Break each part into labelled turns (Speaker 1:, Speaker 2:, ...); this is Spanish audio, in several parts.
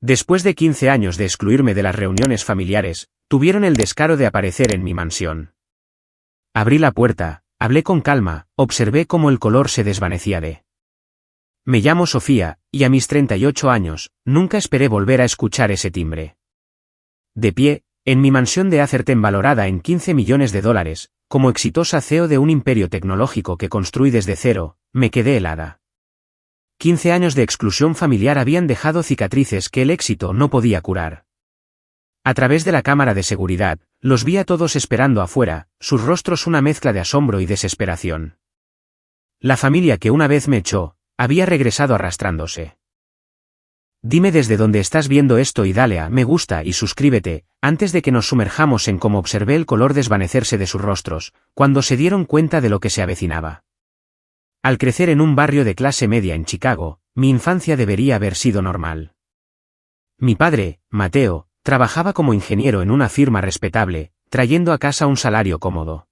Speaker 1: Después de 15 años de excluirme de las reuniones familiares, tuvieron el descaro de aparecer en mi mansión. Abrí la puerta, hablé con calma, observé cómo el color se desvanecía de. Me llamo Sofía, y a mis 38 años, nunca esperé volver a escuchar ese timbre. De pie, en mi mansión de Atherton valorada en $15 millones, como exitosa CEO de un imperio tecnológico que construí desde cero, me quedé helada. 15 años de exclusión familiar habían dejado cicatrices que el éxito no podía curar. A través de la cámara de seguridad, los vi a todos esperando afuera, sus rostros una mezcla de asombro y desesperación. La familia que una vez me echó, había regresado arrastrándose. Dime desde dónde estás viendo esto y dale a me gusta y suscríbete, antes de que nos sumerjamos en cómo observé el color desvanecerse de sus rostros, cuando se dieron cuenta de lo que se avecinaba. Al crecer en un barrio de clase media en Chicago, mi infancia debería haber sido normal. Mi padre, Mateo, trabajaba como ingeniero en una firma respetable, trayendo a casa un salario cómodo.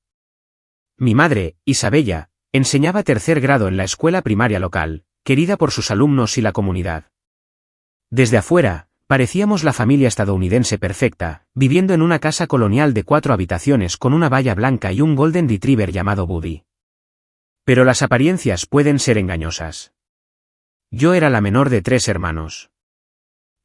Speaker 1: Mi madre, Isabella, enseñaba tercer grado en la escuela primaria local, querida por sus alumnos y la comunidad. Desde afuera, parecíamos la familia estadounidense perfecta, viviendo en una casa colonial de 4 habitaciones con una valla blanca y un golden retriever llamado Buddy. Pero las apariencias pueden ser engañosas. Yo era la menor de 3 hermanos.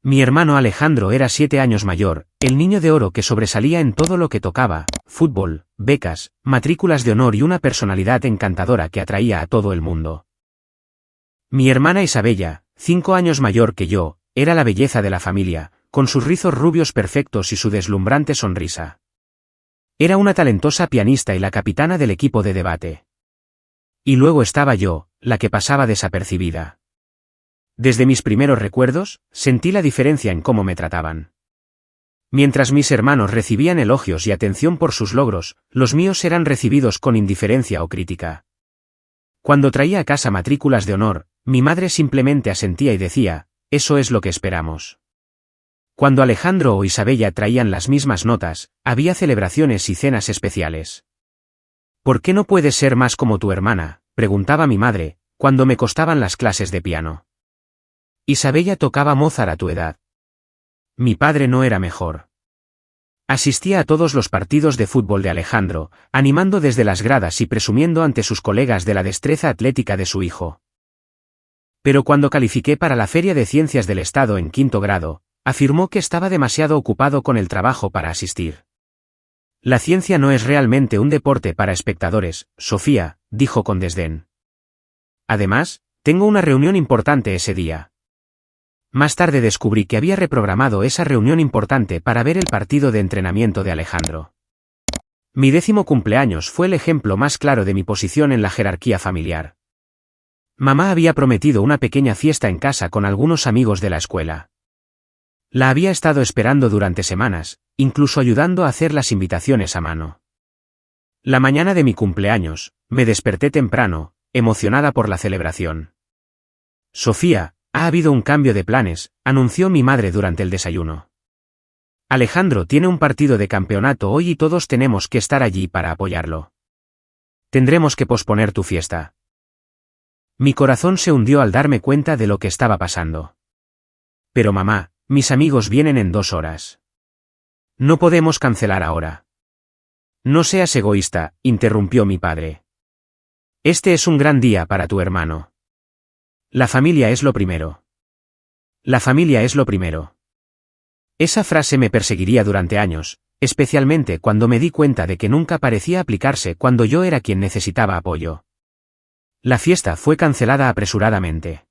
Speaker 1: Mi hermano Alejandro era 7 años mayor, el niño de oro que sobresalía en todo lo que tocaba, fútbol, becas, matrículas de honor y una personalidad encantadora que atraía a todo el mundo. Mi hermana Isabella, 5 años mayor que yo, era la belleza de la familia, con sus rizos rubios perfectos y su deslumbrante sonrisa. Era una talentosa pianista y la capitana del equipo de debate. Y luego estaba yo, la que pasaba desapercibida. Desde mis primeros recuerdos, sentí la diferencia en cómo me trataban. Mientras mis hermanos recibían elogios y atención por sus logros, los míos eran recibidos con indiferencia o crítica. Cuando traía a casa matrículas de honor, mi madre simplemente asentía y decía, eso es lo que esperamos. Cuando Alejandro o Isabella traían las mismas notas, había celebraciones y cenas especiales. ¿Por qué no puedes ser más como tu hermana?, preguntaba mi madre, cuando me costaban las clases de piano. Isabella tocaba Mozart a tu edad. Mi padre no era mejor. Asistía a todos los partidos de fútbol de Alejandro, animando desde las gradas y presumiendo ante sus colegas de la destreza atlética de su hijo. Pero cuando califiqué para la Feria de Ciencias del Estado en 5º grado, afirmó que estaba demasiado ocupado con el trabajo para asistir. La ciencia no es realmente un deporte para espectadores, Sofía, dijo con desdén. Además, tengo una reunión importante ese día. Más tarde descubrí que había reprogramado esa reunión importante para ver el partido de entrenamiento de Alejandro. Mi 10º cumpleaños fue el ejemplo más claro de mi posición en la jerarquía familiar. Mamá había prometido una pequeña fiesta en casa con algunos amigos de la escuela. La había estado esperando durante semanas, incluso ayudando a hacer las invitaciones a mano. La mañana de mi cumpleaños, me desperté temprano, emocionada por la celebración. Sofía, ha habido un cambio de planes, anunció mi madre durante el desayuno. Alejandro tiene un partido de campeonato hoy y todos tenemos que estar allí para apoyarlo. Tendremos que posponer tu fiesta. Mi corazón se hundió al darme cuenta de lo que estaba pasando. Pero mamá, mis amigos vienen en 2 horas. No podemos cancelar ahora. No seas egoísta, interrumpió mi padre. Este es un gran día para tu hermano. La familia es lo primero. La familia es lo primero. Esa frase me perseguiría durante años, especialmente cuando me di cuenta de que nunca parecía aplicarse cuando yo era quien necesitaba apoyo. La fiesta fue cancelada apresuradamente.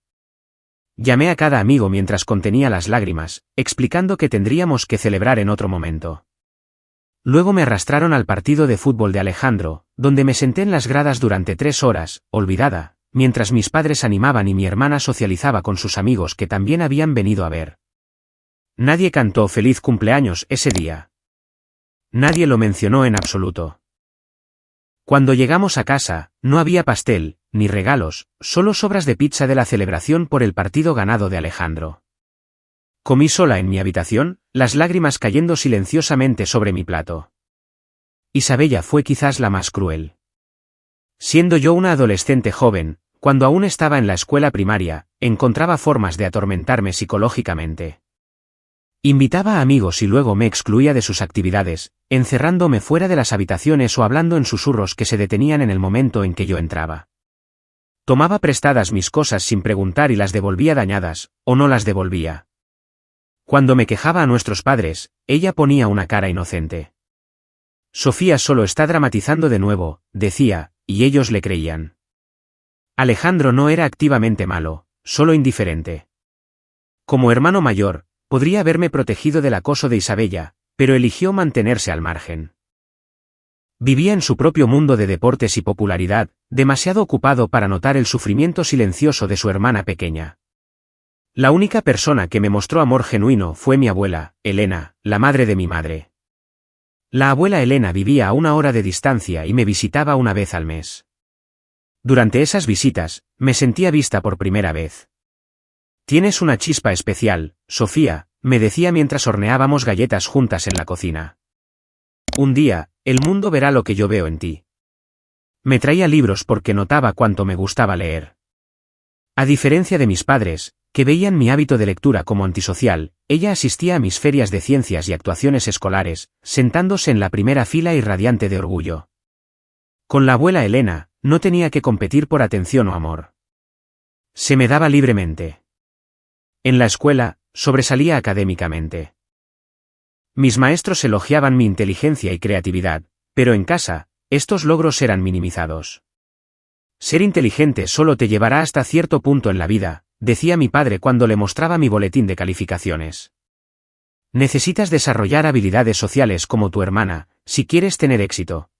Speaker 1: Llamé a cada amigo mientras contenía las lágrimas, explicando que tendríamos que celebrar en otro momento. Luego me arrastraron al partido de fútbol de Alejandro, donde me senté en las gradas durante 3 horas, olvidada, mientras mis padres animaban y mi hermana socializaba con sus amigos que también habían venido a ver. Nadie cantó feliz cumpleaños ese día. Nadie lo mencionó en absoluto. Cuando llegamos a casa, no había pastel, ni regalos, solo sobras de pizza de la celebración por el partido ganado de Alejandro. Comí sola en mi habitación, las lágrimas cayendo silenciosamente sobre mi plato. Isabella fue quizás la más cruel. Siendo yo una adolescente joven, cuando aún estaba en la escuela primaria, encontraba formas de atormentarme psicológicamente. Invitaba a amigos y luego me excluía de sus actividades, encerrándome fuera de las habitaciones o hablando en susurros que se detenían en el momento en que yo entraba. Tomaba prestadas mis cosas sin preguntar y las devolvía dañadas, o no las devolvía. Cuando me quejaba a nuestros padres, ella ponía una cara inocente. Sofía solo está dramatizando de nuevo, decía, y ellos le creían. Alejandro no era activamente malo, solo indiferente. Como hermano mayor, podría haberme protegido del acoso de Isabella, pero eligió mantenerse al margen. Vivía en su propio mundo de deportes y popularidad, demasiado ocupado para notar el sufrimiento silencioso de su hermana pequeña. La única persona que me mostró amor genuino fue mi abuela, Elena, la madre de mi madre. La abuela Elena vivía a 1 hora de distancia y me visitaba una vez al mes. Durante esas visitas, me sentía vista por primera vez. Tienes una chispa especial, Sofía, me decía mientras horneábamos galletas juntas en la cocina. Un día, el mundo verá lo que yo veo en ti. Me traía libros porque notaba cuánto me gustaba leer. A diferencia de mis padres, que veían mi hábito de lectura como antisocial, ella asistía a mis ferias de ciencias y actuaciones escolares, sentándose en la primera fila y radiante de orgullo. Con la abuela Elena, no tenía que competir por atención o amor. Se me daba libremente. En la escuela, sobresalía académicamente. Mis maestros elogiaban mi inteligencia y creatividad, pero en casa, estos logros eran minimizados. Ser inteligente solo te llevará hasta cierto punto en la vida, decía mi padre cuando le mostraba mi boletín de calificaciones. Necesitas desarrollar habilidades sociales como tu hermana, si quieres tener éxito.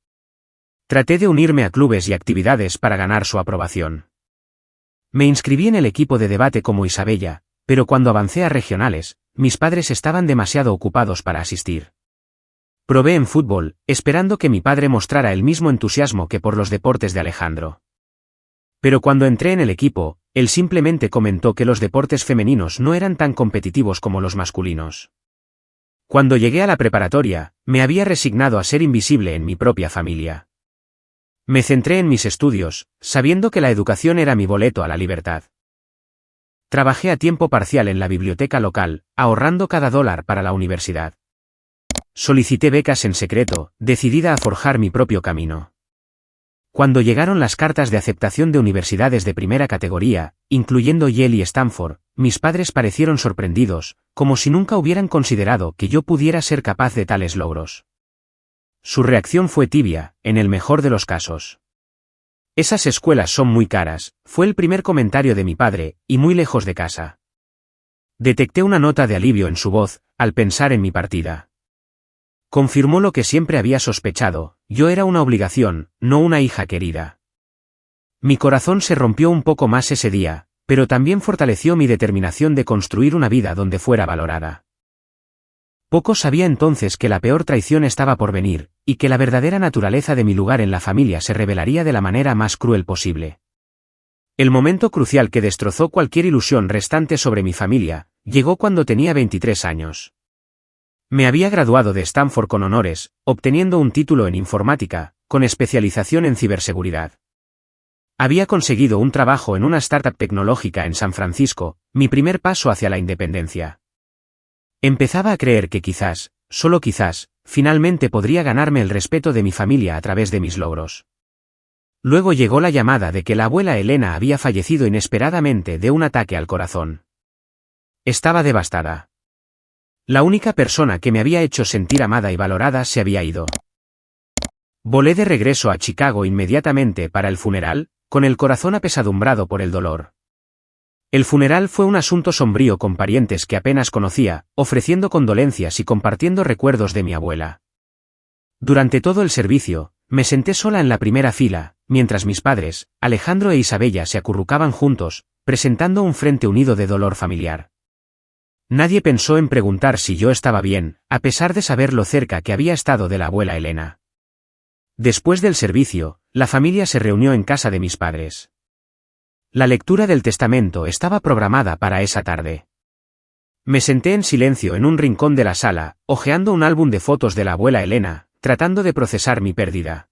Speaker 1: Traté de unirme a clubes y actividades para ganar su aprobación. Me inscribí en el equipo de debate como Isabella, pero cuando avancé a regionales, mis padres estaban demasiado ocupados para asistir. Probé en fútbol, esperando que mi padre mostrara el mismo entusiasmo que por los deportes de Alejandro. Pero cuando entré en el equipo, él simplemente comentó que los deportes femeninos no eran tan competitivos como los masculinos. Cuando llegué a la preparatoria, me había resignado a ser invisible en mi propia familia. Me centré en mis estudios, sabiendo que la educación era mi boleto a la libertad. Trabajé a tiempo parcial en la biblioteca local, ahorrando cada dólar para la universidad. Solicité becas en secreto, decidida a forjar mi propio camino. Cuando llegaron las cartas de aceptación de universidades de primera categoría, incluyendo Yale y Stanford, mis padres parecieron sorprendidos, como si nunca hubieran considerado que yo pudiera ser capaz de tales logros. Su reacción fue tibia, en el mejor de los casos. Esas escuelas son muy caras, fue el primer comentario de mi padre, y muy lejos de casa. Detecté una nota de alivio en su voz, al pensar en mi partida. Confirmó lo que siempre había sospechado, yo era una obligación, no una hija querida. Mi corazón se rompió un poco más ese día, pero también fortaleció mi determinación de construir una vida donde fuera valorada. Poco sabía entonces que la peor traición estaba por venir, y que la verdadera naturaleza de mi lugar en la familia se revelaría de la manera más cruel posible. El momento crucial que destrozó cualquier ilusión restante sobre mi familia, llegó cuando tenía 23 años. Me había graduado de Stanford con honores, obteniendo un título en informática, con especialización en ciberseguridad. Había conseguido un trabajo en una startup tecnológica en San Francisco, mi primer paso hacia la independencia. Empezaba a creer que quizás, solo quizás, finalmente podría ganarme el respeto de mi familia a través de mis logros. Luego llegó la llamada de que la abuela Elena había fallecido inesperadamente de un ataque al corazón. Estaba devastada. La única persona que me había hecho sentir amada y valorada se había ido. Volé de regreso a Chicago inmediatamente para el funeral, con el corazón apesadumbrado por el dolor. El funeral fue un asunto sombrío con parientes que apenas conocía, ofreciendo condolencias y compartiendo recuerdos de mi abuela. Durante todo el servicio, me senté sola en la primera fila, mientras mis padres, Alejandro e Isabella se acurrucaban juntos, presentando un frente unido de dolor familiar. Nadie pensó en preguntar si yo estaba bien, a pesar de saber lo cerca que había estado de la abuela Elena. Después del servicio, la familia se reunió en casa de mis padres. La lectura del testamento estaba programada para esa tarde. Me senté en silencio en un rincón de la sala, hojeando un álbum de fotos de la abuela Elena, tratando de procesar mi pérdida.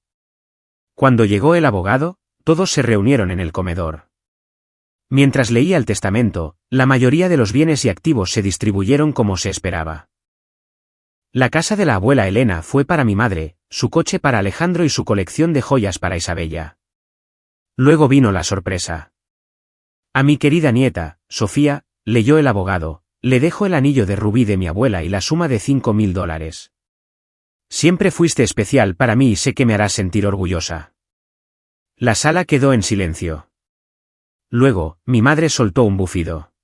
Speaker 1: Cuando llegó el abogado, todos se reunieron en el comedor. Mientras leía el testamento, la mayoría de los bienes y activos se distribuyeron como se esperaba. La casa de la abuela Elena fue para mi madre, su coche para Alejandro y su colección de joyas para Isabella. Luego vino la sorpresa. A mi querida nieta, Sofía, leyó el abogado, le dejo el anillo de rubí de mi abuela y la suma de $5.000. Siempre fuiste especial para mí y sé que me harás sentir orgullosa. La sala quedó en silencio. Luego, mi madre soltó un bufido.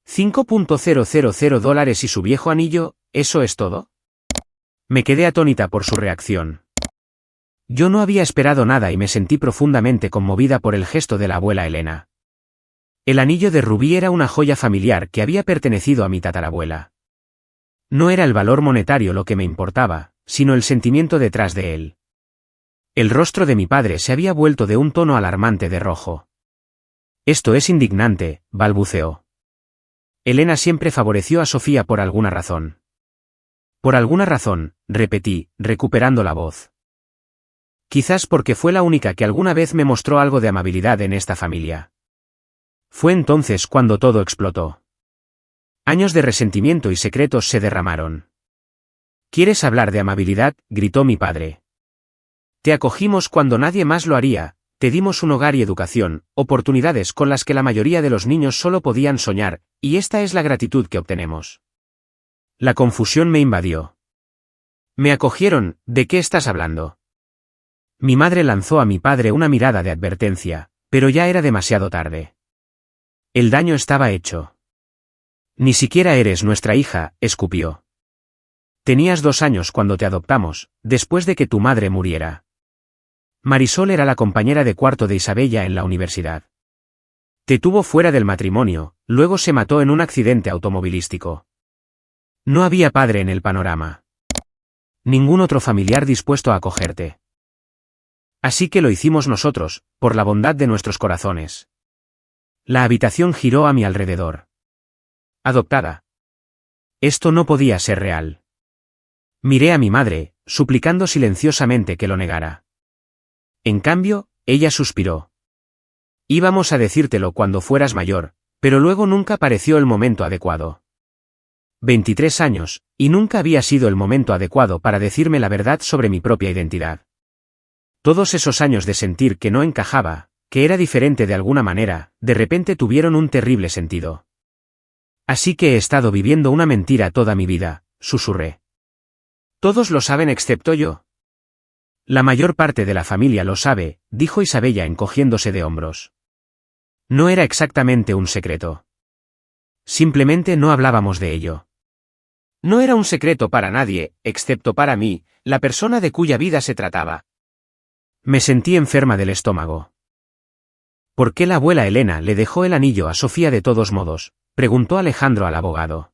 Speaker 1: $5.000 y su viejo anillo, ¿eso es todo? Me quedé atónita por su reacción. Yo no había esperado nada y me sentí profundamente conmovida por el gesto de la abuela Elena. El anillo de rubí era una joya familiar que había pertenecido a mi tatarabuela. No era el valor monetario lo que me importaba, sino el sentimiento detrás de él. El rostro de mi padre se había vuelto de un tono alarmante de rojo. Esto es indignante, balbuceó. Elena siempre favoreció a Sofía por alguna razón. Por alguna razón, repetí, recuperando la voz. Quizás porque fue la única que alguna vez me mostró algo de amabilidad en esta familia. Fue entonces cuando todo explotó. Años de resentimiento y secretos se derramaron. ¿Quieres hablar de amabilidad?, gritó mi padre. Te acogimos cuando nadie más lo haría, te dimos un hogar y educación, oportunidades con las que la mayoría de los niños solo podían soñar, y esta es la gratitud que obtenemos. La confusión me invadió. Me acogieron, ¿de qué estás hablando? Mi madre lanzó a mi padre una mirada de advertencia, pero ya era demasiado tarde. El daño estaba hecho. Ni siquiera eres nuestra hija, escupió. Tenías 2 años cuando te adoptamos, después de que tu madre muriera. Marisol era la compañera de cuarto de Isabella en la universidad. Te tuvo fuera del matrimonio, luego se mató en un accidente automovilístico. No había padre en el panorama. Ningún otro familiar dispuesto a acogerte. Así que lo hicimos nosotros, por la bondad de nuestros corazones. La habitación giró a mi alrededor. Adoptada. Esto no podía ser real. Miré a mi madre, suplicando silenciosamente que lo negara. En cambio, ella suspiró. Íbamos a decírtelo cuando fueras mayor, pero luego nunca pareció el momento adecuado. 23 años, y nunca había sido el momento adecuado para decirme la verdad sobre mi propia identidad. Todos esos años de sentir que no encajaba, que era diferente de alguna manera, de repente tuvieron un terrible sentido. Así que he estado viviendo una mentira toda mi vida, susurré. Todos lo saben excepto yo. La mayor parte de la familia lo sabe, dijo Isabella encogiéndose de hombros. No era exactamente un secreto. Simplemente no hablábamos de ello. No era un secreto para nadie, excepto para mí, la persona de cuya vida se trataba. Me sentí enferma del estómago. ¿Por qué la abuela Elena le dejó el anillo a Sofía de todos modos?, preguntó Alejandro al abogado.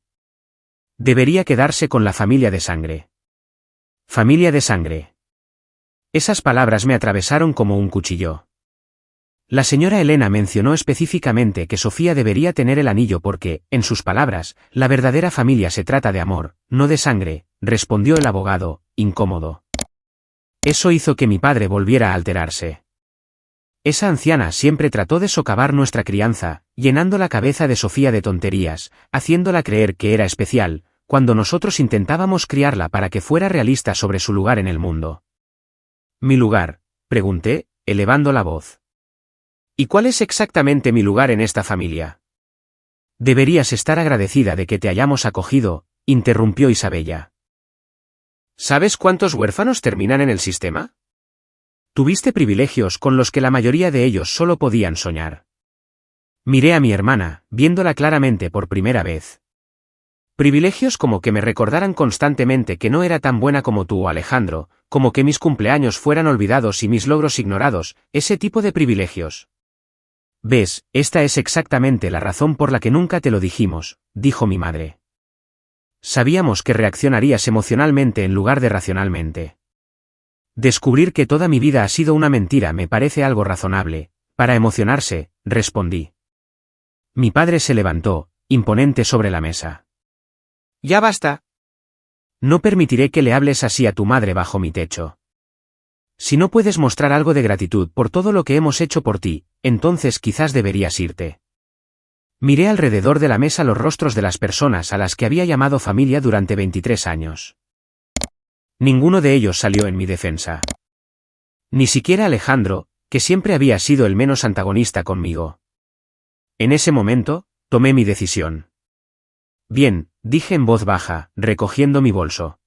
Speaker 1: Debería quedarse con la familia de sangre. Familia de sangre. Esas palabras me atravesaron como un cuchillo. La señora Elena mencionó específicamente que Sofía debería tener el anillo porque, en sus palabras, la verdadera familia se trata de amor, no de sangre, respondió el abogado, incómodo. Eso hizo que mi padre volviera a alterarse. Esa anciana siempre trató de socavar nuestra crianza, llenando la cabeza de Sofía de tonterías, haciéndola creer que era especial, cuando nosotros intentábamos criarla para que fuera realista sobre su lugar en el mundo. ¿Mi lugar?, pregunté, elevando la voz. ¿Y cuál es exactamente mi lugar en esta familia? Deberías estar agradecida de que te hayamos acogido, interrumpió Isabella. ¿Sabes cuántos huérfanos terminan en el sistema? Tuviste privilegios con los que la mayoría de ellos solo podían soñar. Miré a mi hermana, viéndola claramente por primera vez. Privilegios como que me recordaran constantemente que no era tan buena como tú o Alejandro, como que mis cumpleaños fueran olvidados y mis logros ignorados, ese tipo de privilegios. Ves, esta es exactamente la razón por la que nunca te lo dijimos, dijo mi madre. Sabíamos que reaccionarías emocionalmente en lugar de racionalmente. Descubrir que toda mi vida ha sido una mentira me parece algo razonable. Para emocionarse, respondí. Mi padre se levantó, imponente sobre la mesa. Ya basta. No permitiré que le hables así a tu madre bajo mi techo. Si no puedes mostrar algo de gratitud por todo lo que hemos hecho por ti, entonces quizás deberías irte. Miré alrededor de la mesa los rostros de las personas a las que había llamado familia durante 23 años. Ninguno de ellos salió en mi defensa. Ni siquiera Alejandro, que siempre había sido el menos antagonista conmigo. En ese momento, tomé mi decisión. Bien, dije en voz baja, recogiendo mi bolso.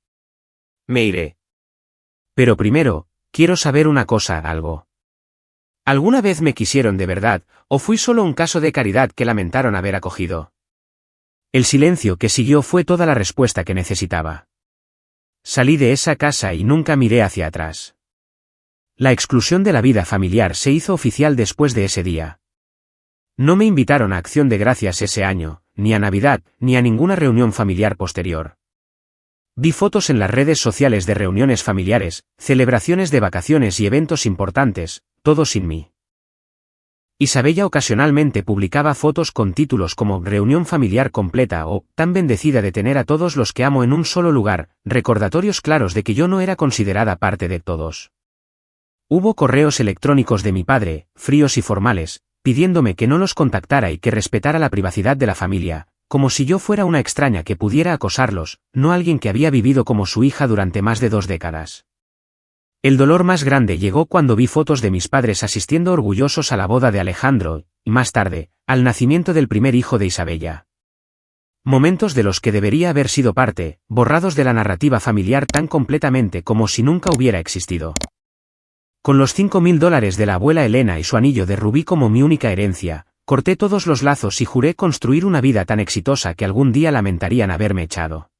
Speaker 1: Me iré. Pero primero, quiero saber una cosa, algo. ¿Alguna vez me quisieron de verdad, o fui solo un caso de caridad que lamentaron haber acogido? El silencio que siguió fue toda la respuesta que necesitaba. Salí de esa casa y nunca miré hacia atrás. La exclusión de la vida familiar se hizo oficial después de ese día. No me invitaron a Acción de Gracias ese año, ni a Navidad, ni a ninguna reunión familiar posterior. Vi fotos en las redes sociales de reuniones familiares, celebraciones de vacaciones y eventos importantes, todo sin mí. Isabella ocasionalmente publicaba fotos con títulos como Reunión familiar completa o Tan bendecida de tener a todos los que amo en un solo lugar, recordatorios claros de que yo no era considerada parte de todos. Hubo correos electrónicos de mi padre, fríos y formales, pidiéndome que no los contactara y que respetara la privacidad de la familia, como si yo fuera una extraña que pudiera acosarlos, no alguien que había vivido como su hija durante más de 2 décadas. El dolor más grande llegó cuando vi fotos de mis padres asistiendo orgullosos a la boda de Alejandro, y más tarde, al nacimiento del primer hijo de Isabella. Momentos de los que debería haber sido parte, borrados de la narrativa familiar tan completamente como si nunca hubiera existido. Con los $5.000 de la abuela Elena y su anillo de rubí como mi única herencia, corté todos los lazos y juré construir una vida tan exitosa que algún día lamentarían haberme echado.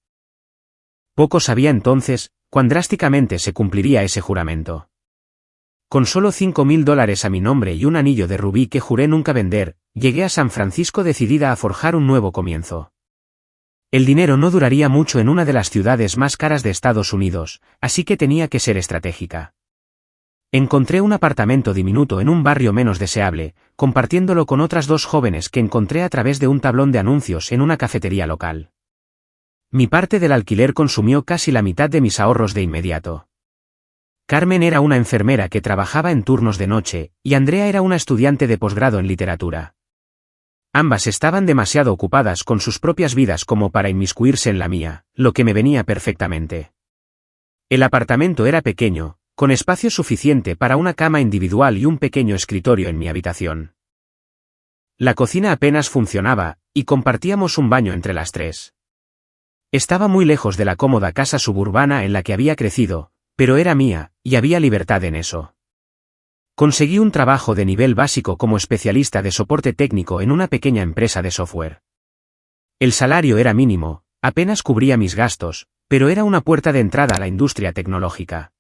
Speaker 1: Poco sabía entonces, cuán drásticamente se cumpliría ese juramento. Con solo $5.000 a mi nombre y un anillo de rubí que juré nunca vender, llegué a San Francisco decidida a forjar un nuevo comienzo. El dinero no duraría mucho en una de las ciudades más caras de Estados Unidos, así que tenía que ser estratégica. Encontré un apartamento diminuto en un barrio menos deseable, compartiéndolo con otras 2 jóvenes que encontré a través de un tablón de anuncios en una cafetería local. Mi parte del alquiler consumió casi la mitad de mis ahorros de inmediato. Carmen era una enfermera que trabajaba en turnos de noche, y Andrea era una estudiante de posgrado en literatura. Ambas estaban demasiado ocupadas con sus propias vidas como para inmiscuirse en la mía, lo que me venía perfectamente. El apartamento era pequeño, con espacio suficiente para una cama individual y un pequeño escritorio en mi habitación. La cocina apenas funcionaba, y compartíamos un baño entre las 3. Estaba muy lejos de la cómoda casa suburbana en la que había crecido, pero era mía, y había libertad en eso. Conseguí un trabajo de nivel básico como especialista de soporte técnico en una pequeña empresa de software. El salario era mínimo, apenas cubría mis gastos, pero era una puerta de entrada a la industria tecnológica.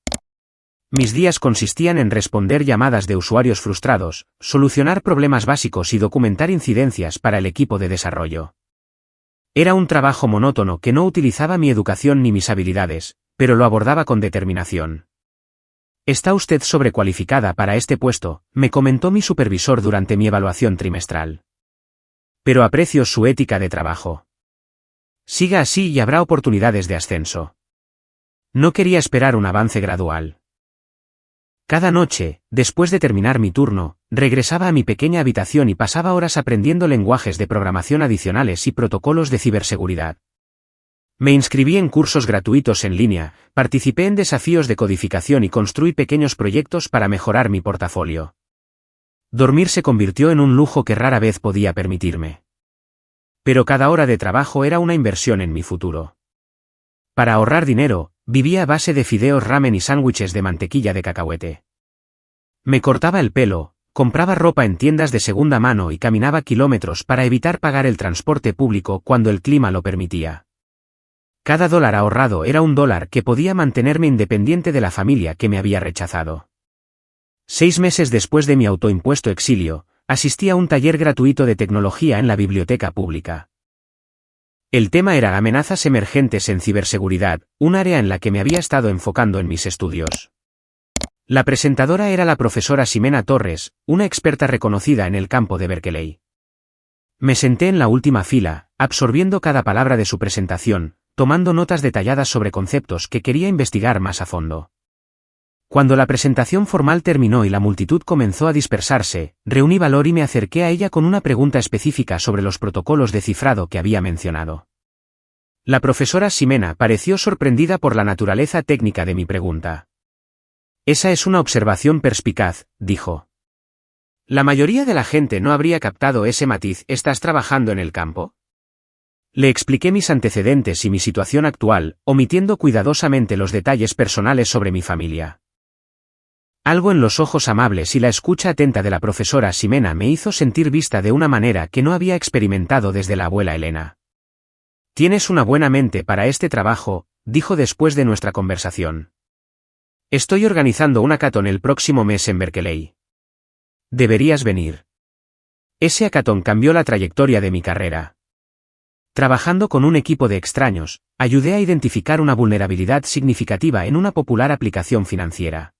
Speaker 1: Mis días consistían en responder llamadas de usuarios frustrados, solucionar problemas básicos y documentar incidencias para el equipo de desarrollo. Era un trabajo monótono que no utilizaba mi educación ni mis habilidades, pero lo abordaba con determinación. «Está usted sobrecualificada para este puesto», me comentó mi supervisor durante mi evaluación trimestral. «Pero aprecio su ética de trabajo. Siga así y habrá oportunidades de ascenso». No quería esperar un avance gradual. Cada noche, después de terminar mi turno, regresaba a mi pequeña habitación y pasaba horas aprendiendo lenguajes de programación adicionales y protocolos de ciberseguridad. Me inscribí en cursos gratuitos en línea, participé en desafíos de codificación y construí pequeños proyectos para mejorar mi portafolio. Dormir se convirtió en un lujo que rara vez podía permitirme. Pero cada hora de trabajo era una inversión en mi futuro. Para ahorrar dinero, vivía a base de fideos ramen y sándwiches de mantequilla de cacahuete. Me cortaba el pelo, compraba ropa en tiendas de segunda mano y caminaba kilómetros para evitar pagar el transporte público cuando el clima lo permitía. Cada dólar ahorrado era un dólar que podía mantenerme independiente de la familia que me había rechazado. 6 meses después de mi autoimpuesto exilio, asistí a un taller gratuito de tecnología en la biblioteca pública. El tema era amenazas emergentes en ciberseguridad, un área en la que me había estado enfocando en mis estudios. La presentadora era la profesora Ximena Torres, una experta reconocida en el campo de Berkeley. Me senté en la última fila, absorbiendo cada palabra de su presentación, tomando notas detalladas sobre conceptos que quería investigar más a fondo. Cuando la presentación formal terminó y la multitud comenzó a dispersarse, reuní valor y me acerqué a ella con una pregunta específica sobre los protocolos de cifrado que había mencionado. La profesora Ximena pareció sorprendida por la naturaleza técnica de mi pregunta. Esa es una observación perspicaz, dijo. La mayoría de la gente no habría captado ese matiz. ¿Estás trabajando en el campo? Le expliqué mis antecedentes y mi situación actual, omitiendo cuidadosamente los detalles personales sobre mi familia. Algo en los ojos amables y la escucha atenta de la profesora Ximena me hizo sentir vista de una manera que no había experimentado desde la abuela Elena. Tienes una buena mente para este trabajo, dijo después de nuestra conversación. Estoy organizando un hackathon el próximo mes en Berkeley. Deberías venir. Ese hackathon cambió la trayectoria de mi carrera. Trabajando con un equipo de extraños, ayudé a identificar una vulnerabilidad significativa en una popular aplicación financiera.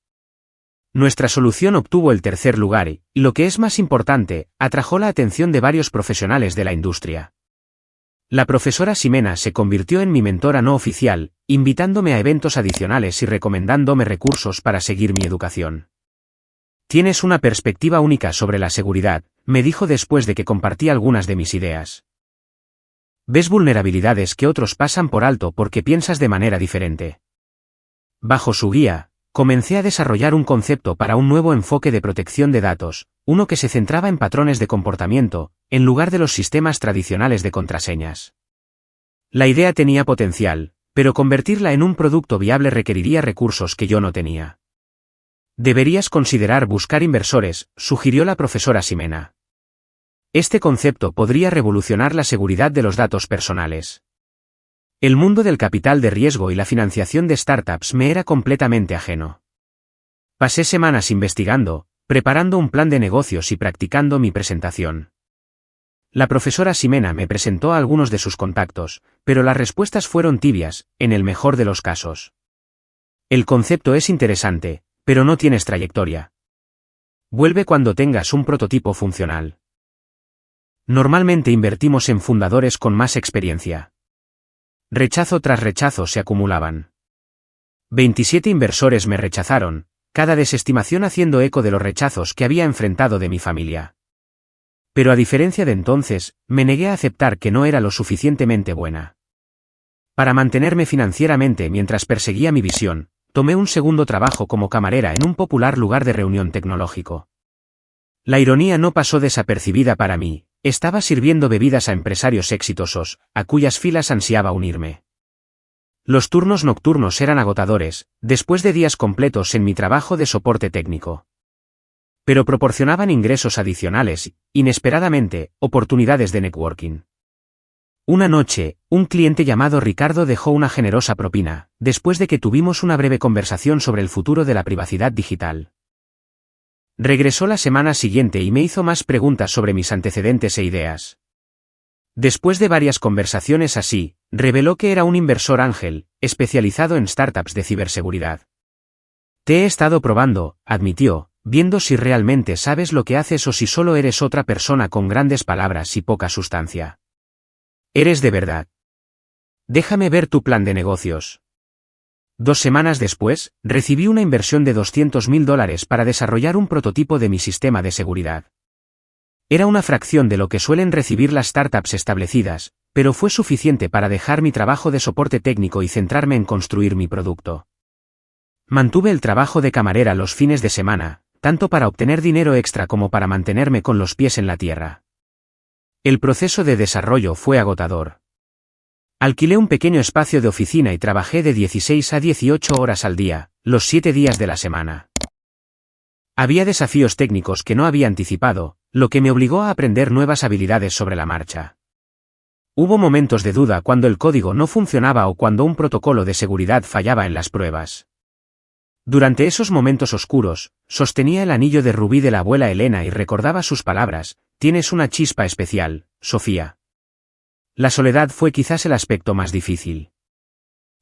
Speaker 1: Nuestra solución obtuvo el tercer lugar y, lo que es más importante, atrajo la atención de varios profesionales de la industria. La profesora Ximena se convirtió en mi mentora no oficial, invitándome a eventos adicionales y recomendándome recursos para seguir mi educación. Tienes una perspectiva única sobre la seguridad, me dijo después de que compartí algunas de mis ideas. Ves vulnerabilidades que otros pasan por alto porque piensas de manera diferente. Bajo su guía, comencé a desarrollar un concepto para un nuevo enfoque de protección de datos, uno que se centraba en patrones de comportamiento, en lugar de los sistemas tradicionales de contraseñas. La idea tenía potencial, pero convertirla en un producto viable requeriría recursos que yo no tenía. Deberías considerar buscar inversores, sugirió la profesora Ximena. Este concepto podría revolucionar la seguridad de los datos personales. El mundo del capital de riesgo y la financiación de startups me era completamente ajeno. Pasé semanas investigando, preparando un plan de negocios y practicando mi presentación. La profesora Ximena me presentó a algunos de sus contactos, pero las respuestas fueron tibias, en el mejor de los casos. El concepto es interesante, pero no tienes trayectoria. Vuelve cuando tengas un prototipo funcional. Normalmente invertimos en fundadores con más experiencia. Rechazo tras rechazo se acumulaban. 27 inversores me rechazaron, cada desestimación haciendo eco de los rechazos que había enfrentado de mi familia. Pero a diferencia de entonces, me negué a aceptar que no era lo suficientemente buena. Para mantenerme financieramente mientras perseguía mi visión, tomé un segundo trabajo como camarera en un popular lugar de reunión tecnológico. La ironía no pasó desapercibida para mí. Estaba sirviendo bebidas a empresarios exitosos, a cuyas filas ansiaba unirme. Los turnos nocturnos eran agotadores, después de días completos en mi trabajo de soporte técnico. Pero proporcionaban ingresos adicionales y, inesperadamente, oportunidades de networking. Una noche, un cliente llamado Ricardo dejó una generosa propina, después de que tuvimos una breve conversación sobre el futuro de la privacidad digital. Regresó la semana siguiente y me hizo más preguntas sobre mis antecedentes e ideas. Después de varias conversaciones así, reveló que era un inversor ángel, especializado en startups de ciberseguridad. Te he estado probando, admitió, viendo si realmente sabes lo que haces o si solo eres otra persona con grandes palabras y poca sustancia. Eres de verdad. Déjame ver tu plan de negocios. 2 semanas después, recibí una inversión de $200.000 para desarrollar un prototipo de mi sistema de seguridad. Era una fracción de lo que suelen recibir las startups establecidas, pero fue suficiente para dejar mi trabajo de soporte técnico y centrarme en construir mi producto. Mantuve el trabajo de camarera los fines de semana, tanto para obtener dinero extra como para mantenerme con los pies en la tierra. El proceso de desarrollo fue agotador. Alquilé un pequeño espacio de oficina y trabajé de 16 a 18 horas al día, los 7 días de la semana. Había desafíos técnicos que no había anticipado, lo que me obligó a aprender nuevas habilidades sobre la marcha. Hubo momentos de duda cuando el código no funcionaba o cuando un protocolo de seguridad fallaba en las pruebas. Durante esos momentos oscuros, sostenía el anillo de rubí de la abuela Elena y recordaba sus palabras: tienes una chispa especial, Sofía. La soledad fue quizás el aspecto más difícil.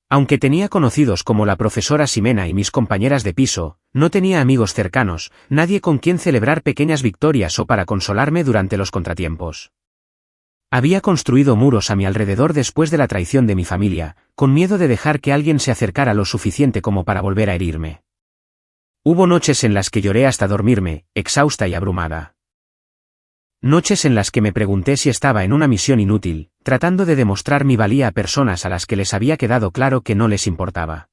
Speaker 1: Aunque tenía conocidos como la profesora Ximena y mis compañeras de piso, no tenía amigos cercanos, nadie con quien celebrar pequeñas victorias o para consolarme durante los contratiempos. Había construido muros a mi alrededor después de la traición de mi familia, con miedo de dejar que alguien se acercara lo suficiente como para volver a herirme. Hubo noches en las que lloré hasta dormirme, exhausta y abrumada. Noches en las que me pregunté si estaba en una misión inútil, tratando de demostrar mi valía a personas a las que les había quedado claro que no les importaba.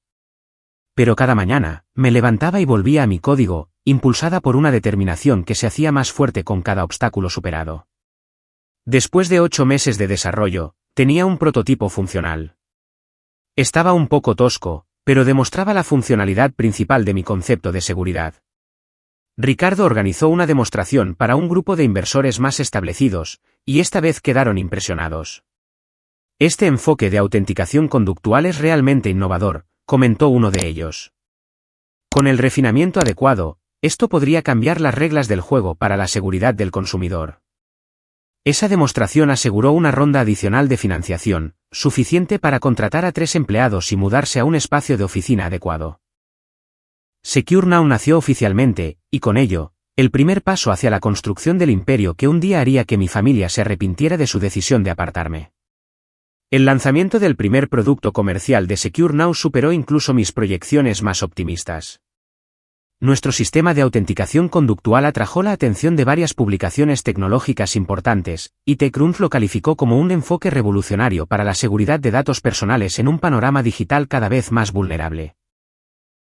Speaker 1: Pero cada mañana, me levantaba y volvía a mi código, impulsada por una determinación que se hacía más fuerte con cada obstáculo superado. Después de 8 meses de desarrollo, tenía un prototipo funcional. Estaba un poco tosco, pero demostraba la funcionalidad principal de mi concepto de seguridad. Ricardo organizó una demostración para un grupo de inversores más establecidos, y esta vez quedaron impresionados. Este enfoque de autenticación conductual es realmente innovador, comentó uno de ellos. Con el refinamiento adecuado, esto podría cambiar las reglas del juego para la seguridad del consumidor. Esa demostración aseguró una ronda adicional de financiación, suficiente para contratar a 3 empleados y mudarse a un espacio de oficina adecuado. SecureNow nació oficialmente, y con ello, el primer paso hacia la construcción del imperio que un día haría que mi familia se arrepintiera de su decisión de apartarme. El lanzamiento del primer producto comercial de SecureNow superó incluso mis proyecciones más optimistas. Nuestro sistema de autenticación conductual atrajo la atención de varias publicaciones tecnológicas importantes, y TechCrunch lo calificó como un enfoque revolucionario para la seguridad de datos personales en un panorama digital cada vez más vulnerable.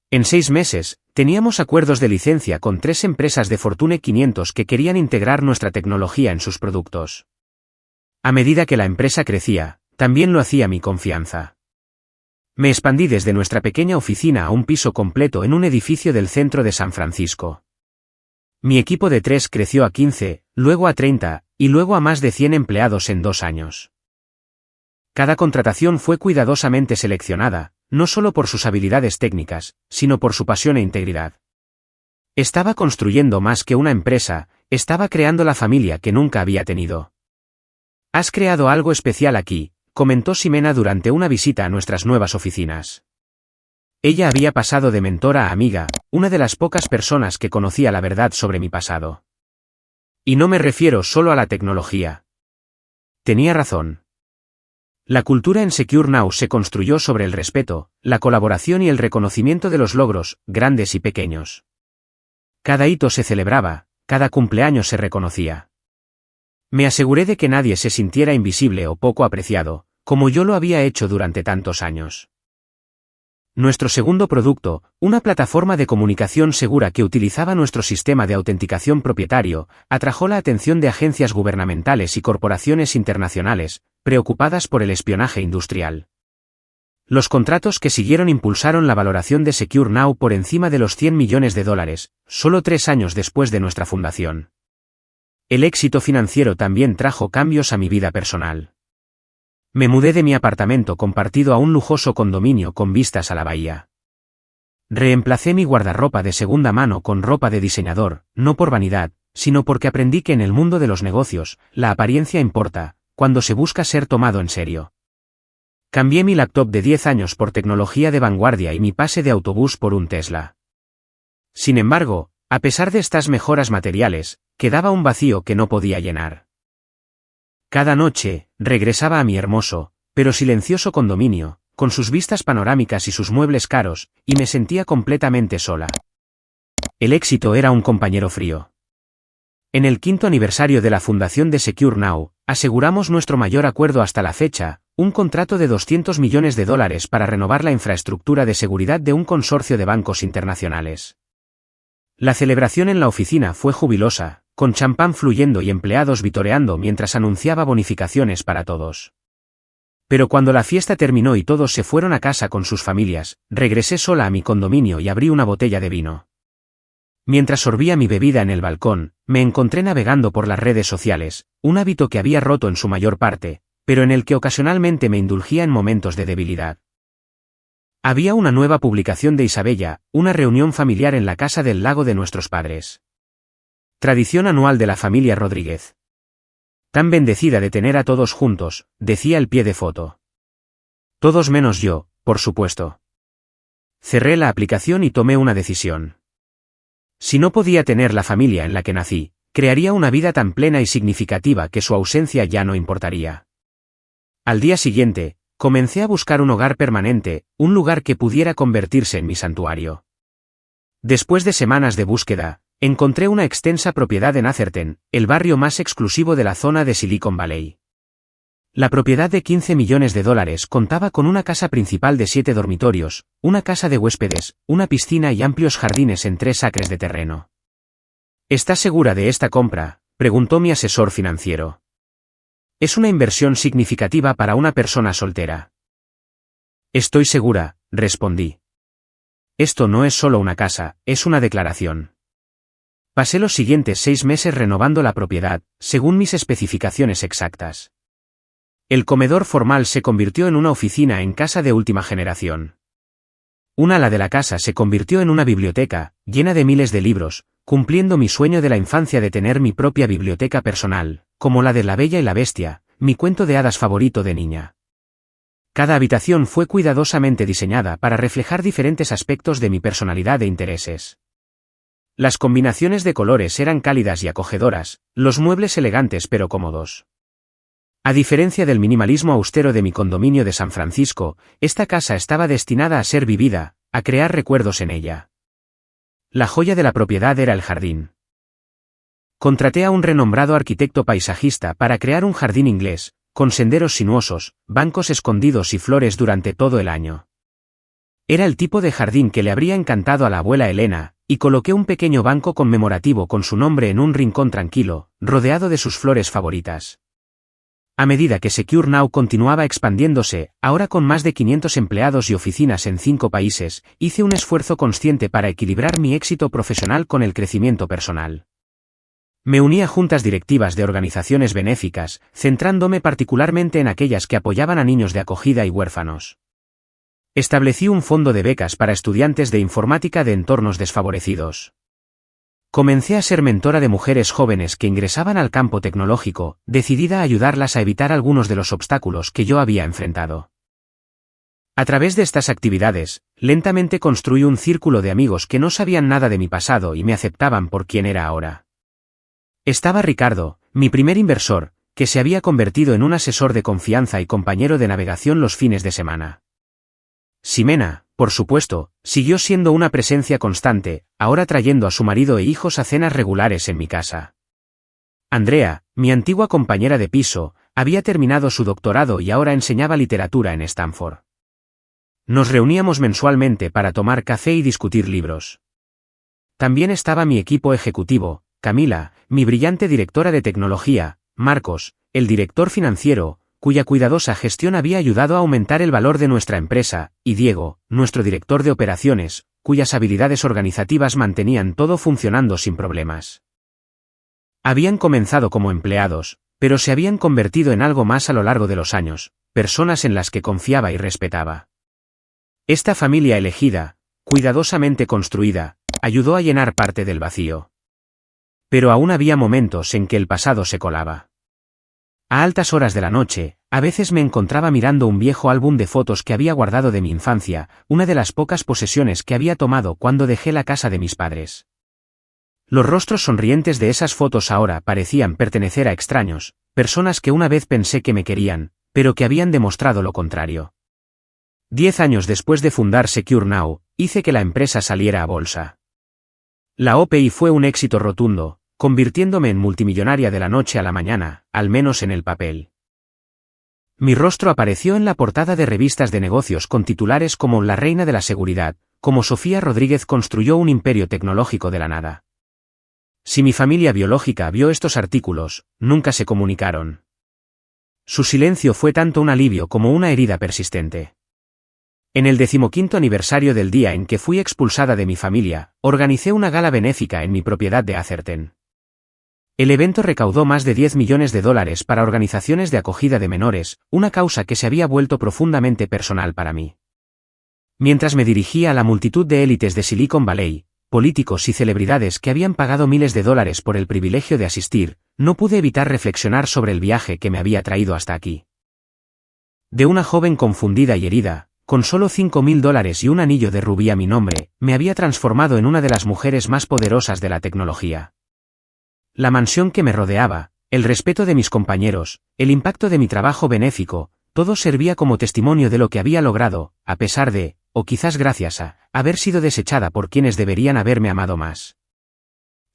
Speaker 1: En 6 meses, teníamos acuerdos de licencia con 3 empresas de Fortune 500 que querían integrar nuestra tecnología en sus productos. A medida que la empresa crecía, también lo hacía mi confianza. Me expandí desde nuestra pequeña oficina a un piso completo en un edificio del centro de San Francisco. Mi equipo de 3 creció a 15, luego a 30, y luego a más de 100 empleados en 2 años. Cada contratación fue cuidadosamente seleccionada, no solo por sus habilidades técnicas, sino por su pasión e integridad. Estaba construyendo más que una empresa, estaba creando la familia que nunca había tenido. Has creado algo especial aquí, comentó Ximena durante una visita a nuestras nuevas oficinas. Ella había pasado de mentora a amiga, una de las pocas personas que conocía la verdad sobre mi pasado. Y no me refiero solo a la tecnología. Tenía razón. La cultura en SecureNow se construyó sobre el respeto, la colaboración y el reconocimiento de los logros, grandes y pequeños. Cada hito se celebraba, cada cumpleaños se reconocía. Me aseguré de que nadie se sintiera invisible o poco apreciado, como yo lo había hecho durante tantos años. Nuestro segundo producto, una plataforma de comunicación segura que utilizaba nuestro sistema de autenticación propietario, atrajo la atención de agencias gubernamentales y corporaciones internacionales, preocupadas por el espionaje industrial. Los contratos que siguieron impulsaron la valoración de SecureNow por encima de los $100 millones, solo 3 años después de nuestra fundación. El éxito financiero también trajo cambios a mi vida personal. Me mudé de mi apartamento compartido a un lujoso condominio con vistas a la bahía. Reemplacé mi guardarropa de segunda mano con ropa de diseñador, no por vanidad, sino porque aprendí que en el mundo de los negocios, la apariencia importa, cuando se busca ser tomado en serio. Cambié mi laptop de 10 años por tecnología de vanguardia y mi pase de autobús por un Tesla. Sin embargo, a pesar de estas mejoras materiales, quedaba un vacío que no podía llenar. Cada noche, regresaba a mi hermoso, pero silencioso condominio, con sus vistas panorámicas y sus muebles caros, y me sentía completamente sola. El éxito era un compañero frío. En el 5º aniversario de la fundación de SecureNow, aseguramos nuestro mayor acuerdo hasta la fecha, un contrato de $200 millones para renovar la infraestructura de seguridad de un consorcio de bancos internacionales. La celebración en la oficina fue jubilosa, con champán fluyendo y empleados vitoreando mientras anunciaba bonificaciones para todos. Pero cuando la fiesta terminó y todos se fueron a casa con sus familias, regresé sola a mi condominio y abrí una botella de vino. Mientras sorbía mi bebida en el balcón, me encontré navegando por las redes sociales, un hábito que había roto en su mayor parte, pero en el que ocasionalmente me indulgía en momentos de debilidad. Había una nueva publicación de Isabella, una reunión familiar en la casa del lago de nuestros padres. Tradición anual de la familia Rodríguez. Tan bendecida de tener a todos juntos, decía el pie de foto. Todos menos yo, por supuesto. Cerré la aplicación y tomé una decisión. Si no podía tener la familia en la que nací, crearía una vida tan plena y significativa que su ausencia ya no importaría. Al día siguiente, comencé a buscar un hogar permanente, un lugar que pudiera convertirse en mi santuario. Después de semanas de búsqueda, encontré una extensa propiedad en Atherton, el barrio más exclusivo de la zona de Silicon Valley. La propiedad de $15 millones contaba con una casa principal de 7 dormitorios, una casa de huéspedes, una piscina y amplios jardines en 3 acres de terreno. ¿Estás segura de esta compra?, preguntó mi asesor financiero. Es una inversión significativa para una persona soltera. Estoy segura, respondí. Esto no es solo una casa, es una declaración. Pasé los siguientes 6 meses renovando la propiedad, según mis especificaciones exactas. El comedor formal se convirtió en una oficina en casa de última generación. Un ala de la casa se convirtió en una biblioteca, llena de miles de libros, cumpliendo mi sueño de la infancia de tener mi propia biblioteca personal, como la de La Bella y la Bestia, mi cuento de hadas favorito de niña. Cada habitación fue cuidadosamente diseñada para reflejar diferentes aspectos de mi personalidad e intereses. Las combinaciones de colores eran cálidas y acogedoras, los muebles elegantes pero cómodos. A diferencia del minimalismo austero de mi condominio de San Francisco, esta casa estaba destinada a ser vivida, a crear recuerdos en ella. La joya de la propiedad era el jardín. Contraté a un renombrado arquitecto paisajista para crear un jardín inglés, con senderos sinuosos, bancos escondidos y flores durante todo el año. Era el tipo de jardín que le habría encantado a la abuela Elena, y coloqué un pequeño banco conmemorativo con su nombre en un rincón tranquilo, rodeado de sus flores favoritas. A medida que Secure Now continuaba expandiéndose, ahora con más de 500 empleados y oficinas en 5 países, hice un esfuerzo consciente para equilibrar mi éxito profesional con el crecimiento personal. Me uní a juntas directivas de organizaciones benéficas, centrándome particularmente en aquellas que apoyaban a niños de acogida y huérfanos. Establecí un fondo de becas para estudiantes de informática de entornos desfavorecidos. Comencé a ser mentora de mujeres jóvenes que ingresaban al campo tecnológico, decidida a ayudarlas a evitar algunos de los obstáculos que yo había enfrentado. A través de estas actividades, lentamente construí un círculo de amigos que no sabían nada de mi pasado y me aceptaban por quien era ahora. Estaba Ricardo, mi primer inversor, que se había convertido en un asesor de confianza y compañero de navegación los fines de semana. Ximena, por supuesto, siguió siendo una presencia constante, ahora trayendo a su marido e hijos a cenas regulares en mi casa. Andrea, mi antigua compañera de piso, había terminado su doctorado y ahora enseñaba literatura en Stanford. Nos reuníamos mensualmente para tomar café y discutir libros. También estaba mi equipo ejecutivo, Camila, mi brillante directora de tecnología, Marcos, el director financiero, cuya cuidadosa gestión había ayudado a aumentar el valor de nuestra empresa, y Diego, nuestro director de operaciones, cuyas habilidades organizativas mantenían todo funcionando sin problemas. Habían comenzado como empleados, pero se habían convertido en algo más a lo largo de los años, personas en las que confiaba y respetaba. Esta familia elegida, cuidadosamente construida, ayudó a llenar parte del vacío. Pero aún había momentos en que el pasado se colaba. A altas horas de la noche, a veces me encontraba mirando un viejo álbum de fotos que había guardado de mi infancia, una de las pocas posesiones que había tomado cuando dejé la casa de mis padres. Los rostros sonrientes de esas fotos ahora parecían pertenecer a extraños, personas que una vez pensé que me querían, pero que habían demostrado lo contrario. 10 años después de fundar Secure Now, hice que la empresa saliera a bolsa. La OPI fue un éxito rotundo, convirtiéndome en multimillonaria de la noche a la mañana, al menos en el papel. Mi rostro apareció en la portada de revistas de negocios con titulares como La reina de la seguridad, como Sofía Rodríguez construyó un imperio tecnológico de la nada. Si mi familia biológica vio estos artículos, nunca se comunicaron. Su silencio fue tanto un alivio como una herida persistente. En el 15º aniversario del día en que fui expulsada de mi familia, organicé una gala benéfica en mi propiedad de Atherton. El evento recaudó más de $10 millones para organizaciones de acogida de menores, una causa que se había vuelto profundamente personal para mí. Mientras me dirigía a la multitud de élites de Silicon Valley, políticos y celebridades que habían pagado miles de dólares por el privilegio de asistir, no pude evitar reflexionar sobre el viaje que me había traído hasta aquí. De una joven confundida y herida, con solo $5.000 y un anillo de rubí a mi nombre, me había transformado en una de las mujeres más poderosas de la tecnología. La mansión que me rodeaba, el respeto de mis compañeros, el impacto de mi trabajo benéfico, todo servía como testimonio de lo que había logrado, a pesar de, o quizás gracias a haber sido desechada por quienes deberían haberme amado más.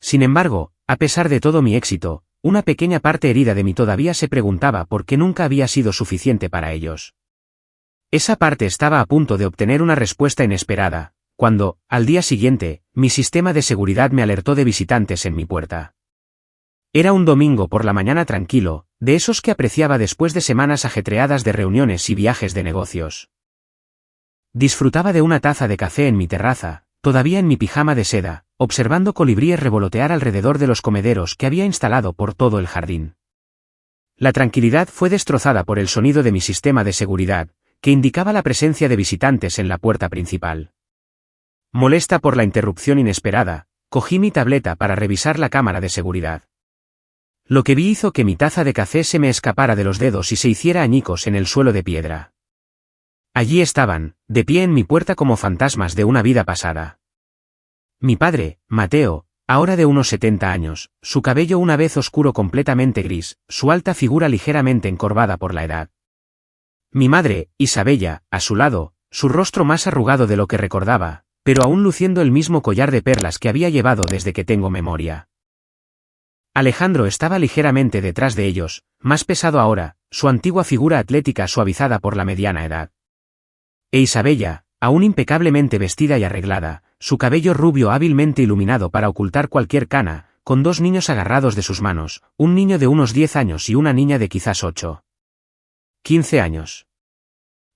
Speaker 1: Sin embargo, a pesar de todo mi éxito, una pequeña parte herida de mí todavía se preguntaba por qué nunca había sido suficiente para ellos. Esa parte estaba a punto de obtener una respuesta inesperada, cuando, al día siguiente, mi sistema de seguridad me alertó de visitantes en mi puerta. Era un domingo por la mañana tranquilo, de esos que apreciaba después de semanas ajetreadas de reuniones y viajes de negocios. Disfrutaba de una taza de café en mi terraza, todavía en mi pijama de seda, observando colibríes revolotear alrededor de los comederos que había instalado por todo el jardín. La tranquilidad fue destrozada por el sonido de mi sistema de seguridad, que indicaba la presencia de visitantes en la puerta principal. Molesta por la interrupción inesperada, cogí mi tableta para revisar la cámara de seguridad. Lo que vi hizo que mi taza de café se me escapara de los dedos y se hiciera añicos en el suelo de piedra. Allí estaban, de pie en mi puerta como fantasmas de una vida pasada. Mi padre, Mateo, ahora de unos 70 años, su cabello una vez oscuro completamente gris, su alta figura ligeramente encorvada por la edad. Mi madre, Isabella, a su lado, su rostro más arrugado de lo que recordaba, pero aún luciendo el mismo collar de perlas que había llevado desde que tengo memoria. Alejandro estaba ligeramente detrás de ellos, más pesado ahora, su antigua figura atlética suavizada por la mediana edad. E Isabella, aún impecablemente vestida y arreglada, su cabello rubio hábilmente iluminado para ocultar cualquier cana, con dos niños agarrados de sus manos, un niño de unos 10 años y una niña de quizás 8. 15 años.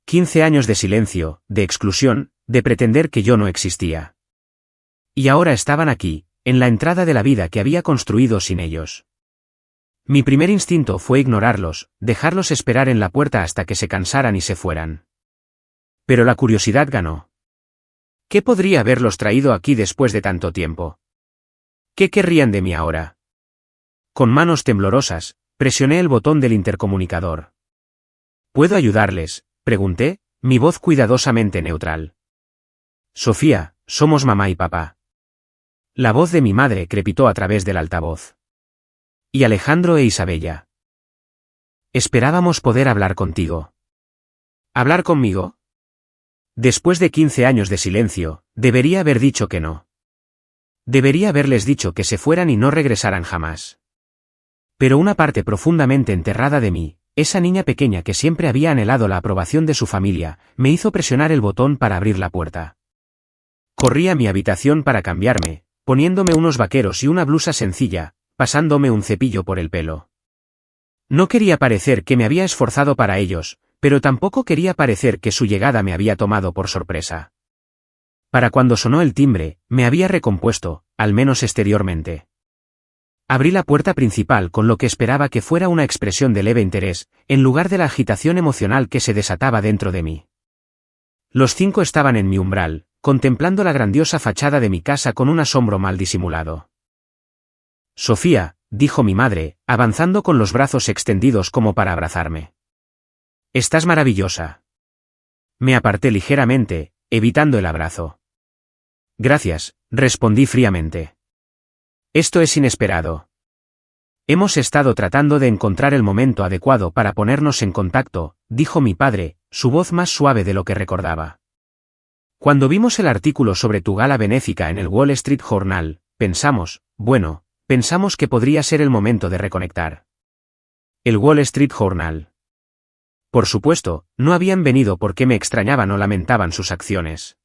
Speaker 1: 15 años de silencio, de exclusión, de pretender que yo no existía. Y ahora estaban aquí, en la entrada de la vida que había construido sin ellos. Mi primer instinto fue ignorarlos, dejarlos esperar en la puerta hasta que se cansaran y se fueran. Pero la curiosidad ganó. ¿Qué podría haberlos traído aquí después de tanto tiempo? ¿Qué querrían de mí ahora? Con manos temblorosas, presioné el botón del intercomunicador. ¿Puedo ayudarles?, pregunté, mi voz cuidadosamente neutral. Sofía, somos mamá y papá. La voz de mi madre crepitó a través del altavoz. Y Alejandro e Isabella. Esperábamos poder hablar contigo. ¿Hablar conmigo? Después de 15 años de silencio, debería haber dicho que no. Debería haberles dicho que se fueran y no regresaran jamás. Pero una parte profundamente enterrada de mí, esa niña pequeña que siempre había anhelado la aprobación de su familia, me hizo presionar el botón para abrir la puerta. Corrí a mi habitación para cambiarme, poniéndome unos vaqueros y una blusa sencilla, pasándome un cepillo por el pelo. No quería parecer que me había esforzado para ellos, pero tampoco quería parecer que su llegada me había tomado por sorpresa. Para cuando sonó el timbre, me había recompuesto, al menos exteriormente. Abrí la puerta principal con lo que esperaba que fuera una expresión de leve interés, en lugar de la agitación emocional que se desataba dentro de mí. Los 5 estaban en mi umbral, contemplando la grandiosa fachada de mi casa con un asombro mal disimulado. Sofía, dijo mi madre, avanzando con los brazos extendidos como para abrazarme. Estás maravillosa. Me aparté ligeramente, evitando el abrazo. Gracias, respondí fríamente. Esto es inesperado. Hemos estado tratando de encontrar el momento adecuado para ponernos en contacto, dijo mi padre, su voz más suave de lo que recordaba. Cuando vimos el artículo sobre tu gala benéfica en el Wall Street Journal, pensamos que podría ser el momento de reconectar. El Wall Street Journal. Por supuesto, no habían venido porque me extrañaban o lamentaban sus acciones.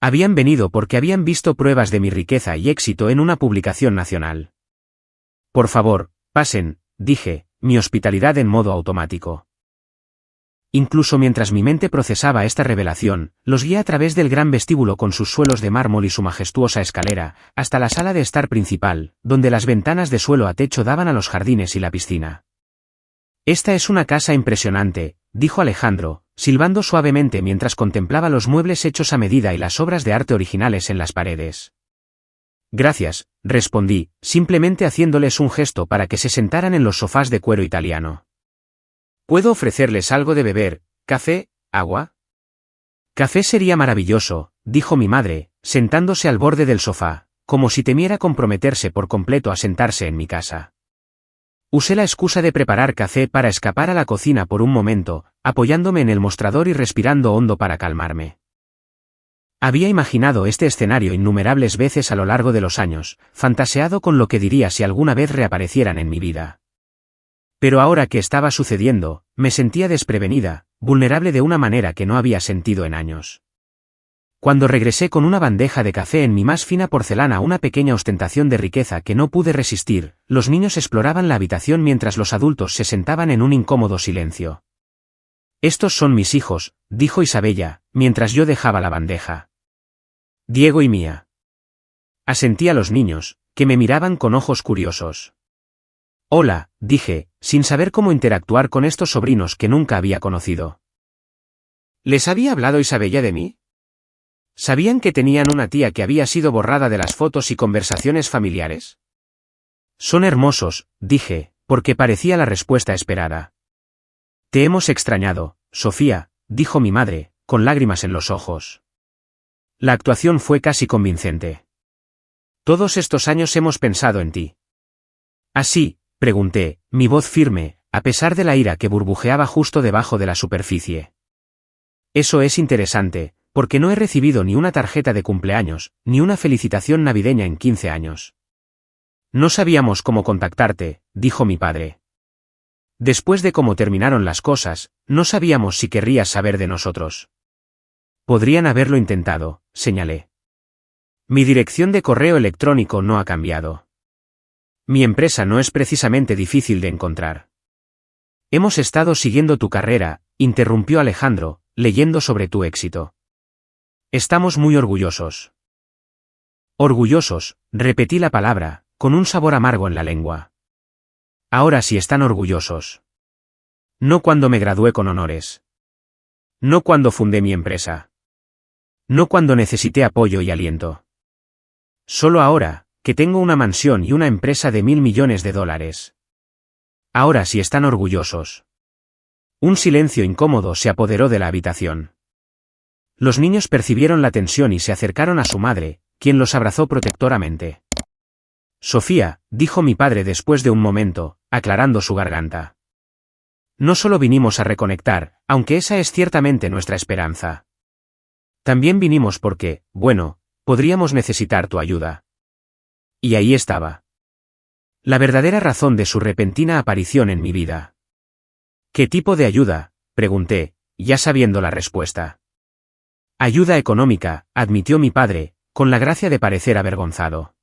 Speaker 1: Habían venido porque habían visto pruebas de mi riqueza y éxito en una publicación nacional. Por favor, pasen, dije, mi hospitalidad en modo automático. Incluso mientras mi mente procesaba esta revelación, los guié a través del gran vestíbulo con sus suelos de mármol y su majestuosa escalera, hasta la sala de estar principal, donde las ventanas de suelo a techo daban a los jardines y la piscina. Esta es una casa impresionante, dijo Alejandro, silbando suavemente mientras contemplaba los muebles hechos a medida y las obras de arte originales en las paredes. Gracias, respondí, simplemente haciéndoles un gesto para que se sentaran en los sofás de cuero italiano. ¿Puedo ofrecerles algo de beber, café, agua? Café sería maravilloso, dijo mi madre, sentándose al borde del sofá, como si temiera comprometerse por completo a sentarse en mi casa. Usé la excusa de preparar café para escapar a la cocina por un momento, apoyándome en el mostrador y respirando hondo para calmarme. Había imaginado este escenario innumerables veces a lo largo de los años, fantaseado con lo que diría si alguna vez reaparecieran en mi vida. Pero ahora que estaba sucediendo, me sentía desprevenida, vulnerable de una manera que no había sentido en años. Cuando regresé con una bandeja de café en mi más fina porcelana, una pequeña ostentación de riqueza que no pude resistir, los niños exploraban la habitación mientras los adultos se sentaban en un incómodo silencio. «Estos son mis hijos», dijo Isabella, mientras yo dejaba la bandeja. «Diego y Mía». Asentí a los niños, que me miraban con ojos curiosos. «Hola», dije, sin saber cómo interactuar con estos sobrinos que nunca había conocido. ¿Les había hablado Isabella de mí? ¿Sabían que tenían una tía que había sido borrada de las fotos y conversaciones familiares? Son hermosos, dije, porque parecía la respuesta esperada. Te hemos extrañado, Sofía, dijo mi madre, con lágrimas en los ojos. La actuación fue casi convincente. Todos estos años hemos pensado en ti. ¿Así? Pregunté, mi voz firme, a pesar de la ira que burbujeaba justo debajo de la superficie. Eso es interesante, porque no he recibido ni una tarjeta de cumpleaños, ni una felicitación navideña en 15 años. No sabíamos cómo contactarte, dijo mi padre. Después de cómo terminaron las cosas, no sabíamos si querrías saber de nosotros. Podrían haberlo intentado, señalé. Mi dirección de correo electrónico no ha cambiado. Mi empresa no es precisamente difícil de encontrar. Hemos estado siguiendo tu carrera, interrumpió Alejandro, leyendo sobre tu éxito. Estamos muy orgullosos. Orgullosos, repetí la palabra, con un sabor amargo en la lengua. Ahora sí están orgullosos. No cuando me gradué con honores. No cuando fundé mi empresa. No cuando necesité apoyo y aliento. Solo ahora, que tengo una mansión y una empresa de $1.000 millones. Ahora sí están orgullosos. Un silencio incómodo se apoderó de la habitación. Los niños percibieron la tensión y se acercaron a su madre, quien los abrazó protectoramente. Sofía, dijo mi padre después de un momento, aclarando su garganta. No solo vinimos a reconectar, aunque esa es ciertamente nuestra esperanza. También vinimos porque, bueno, podríamos necesitar tu ayuda. Y ahí estaba. La verdadera razón de su repentina aparición en mi vida. ¿Qué tipo de ayuda?, pregunté, ya sabiendo la respuesta. Ayuda económica, admitió mi padre, con la gracia de parecer avergonzado.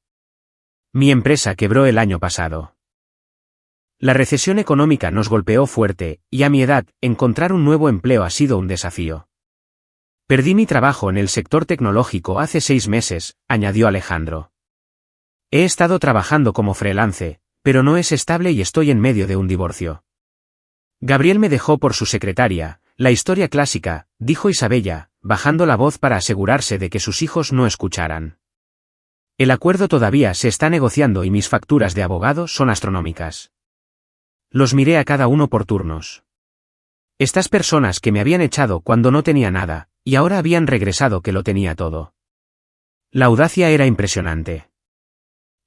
Speaker 1: Mi empresa quebró el año pasado. La recesión económica nos golpeó fuerte, y a mi edad, encontrar un nuevo empleo ha sido un desafío. Perdí mi trabajo en el sector tecnológico hace 6 meses, añadió Alejandro. He estado trabajando como freelance, pero no es estable y estoy en medio de un divorcio. Gabriel me dejó por su secretaria, la historia clásica, dijo Isabella, bajando la voz para asegurarse de que sus hijos no escucharan. El acuerdo todavía se está negociando y mis facturas de abogado son astronómicas. Los miré a cada uno por turnos. Estas personas que me habían echado cuando no tenía nada, y ahora habían regresado que lo tenía todo. La audacia era impresionante.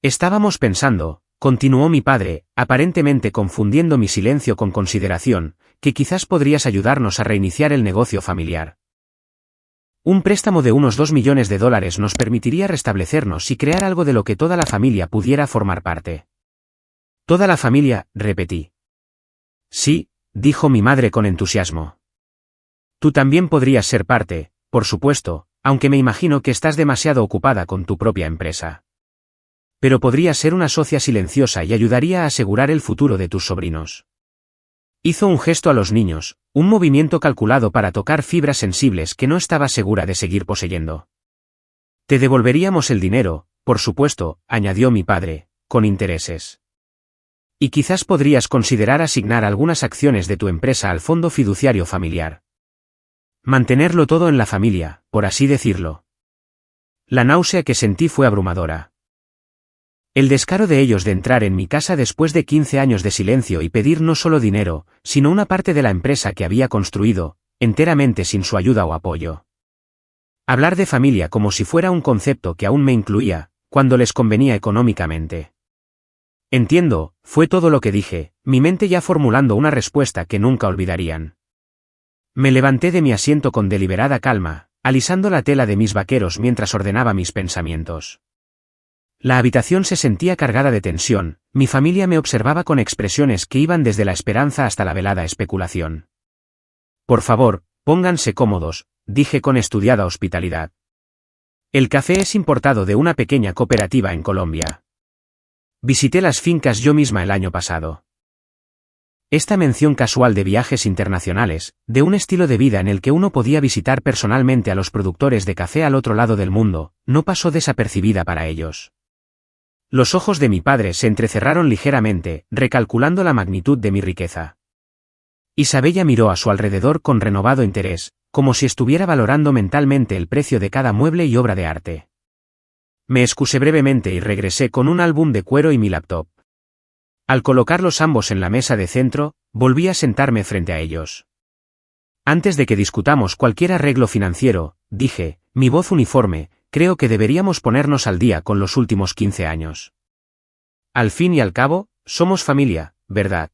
Speaker 1: Estábamos pensando, continuó mi padre, aparentemente confundiendo mi silencio con consideración, que quizás podrías ayudarnos a reiniciar el negocio familiar. Un préstamo de unos $2 millones nos permitiría restablecernos y crear algo de lo que toda la familia pudiera formar parte. Toda la familia, repetí. Sí, dijo mi madre con entusiasmo. Tú también podrías ser parte, por supuesto, aunque me imagino que estás demasiado ocupada con tu propia empresa. Pero podrías ser una socia silenciosa y ayudaría a asegurar el futuro de tus sobrinos. Hizo un gesto a los niños, un movimiento calculado para tocar fibras sensibles que no estaba segura de seguir poseyendo. Te devolveríamos el dinero, por supuesto, añadió mi padre, con intereses. Y quizás podrías considerar asignar algunas acciones de tu empresa al fondo fiduciario familiar. Mantenerlo todo en la familia, por así decirlo. La náusea que sentí fue abrumadora. El descaro de ellos de entrar en mi casa después de 15 años de silencio y pedir no solo dinero, sino una parte de la empresa que había construido, enteramente sin su ayuda o apoyo. Hablar de familia como si fuera un concepto que aún me incluía, cuando les convenía económicamente. Entiendo, fue todo lo que dije, mi mente ya formulando una respuesta que nunca olvidarían. Me levanté de mi asiento con deliberada calma, alisando la tela de mis vaqueros mientras ordenaba mis pensamientos. La habitación se sentía cargada de tensión, mi familia me observaba con expresiones que iban desde la esperanza hasta la velada especulación. Por favor, pónganse cómodos, dije con estudiada hospitalidad. El café es importado de una pequeña cooperativa en Colombia. Visité las fincas yo misma el año pasado. Esta mención casual de viajes internacionales, de un estilo de vida en el que uno podía visitar personalmente a los productores de café al otro lado del mundo, no pasó desapercibida para ellos. Los ojos de mi padre se entrecerraron ligeramente, recalculando la magnitud de mi riqueza. Isabella miró a su alrededor con renovado interés, como si estuviera valorando mentalmente el precio de cada mueble y obra de arte. Me excusé brevemente y regresé con un álbum de cuero y mi laptop. Al colocarlos ambos en la mesa de centro, volví a sentarme frente a ellos. Antes de que discutamos cualquier arreglo financiero, dije, mi voz uniforme, creo que deberíamos ponernos al día con los últimos 15 años. Al fin y al cabo, somos familia, ¿verdad?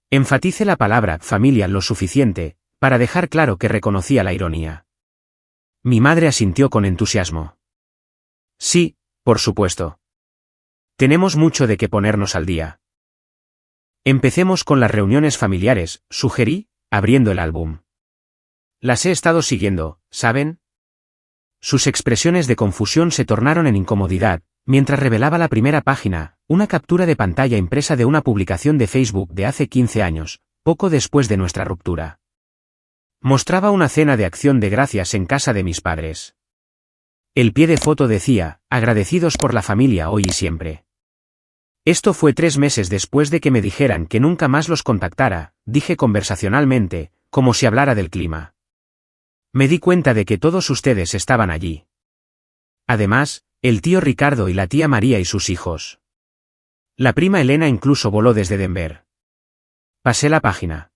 Speaker 1: Enfatice la palabra familia lo suficiente, para dejar claro que reconocía la ironía. Mi madre asintió con entusiasmo. Sí, por supuesto. Tenemos mucho de qué ponernos al día. Empecemos con las reuniones familiares, sugerí, abriendo el álbum. Las he estado siguiendo, ¿saben? Sus expresiones de confusión se tornaron en incomodidad, mientras revelaba la primera página, una captura de pantalla impresa de una publicación de Facebook de hace 15 años, poco después de nuestra ruptura. Mostraba una cena de acción de gracias en casa de mis padres. El pie de foto decía, agradecidos por la familia hoy y siempre. Esto fue 3 meses después de que me dijeran que nunca más los contactara, dije conversacionalmente, como si hablara del clima. Me di cuenta de que todos ustedes estaban allí. Además, el tío Ricardo y la tía María y sus hijos. La prima Elena incluso voló desde Denver. Pasé la página.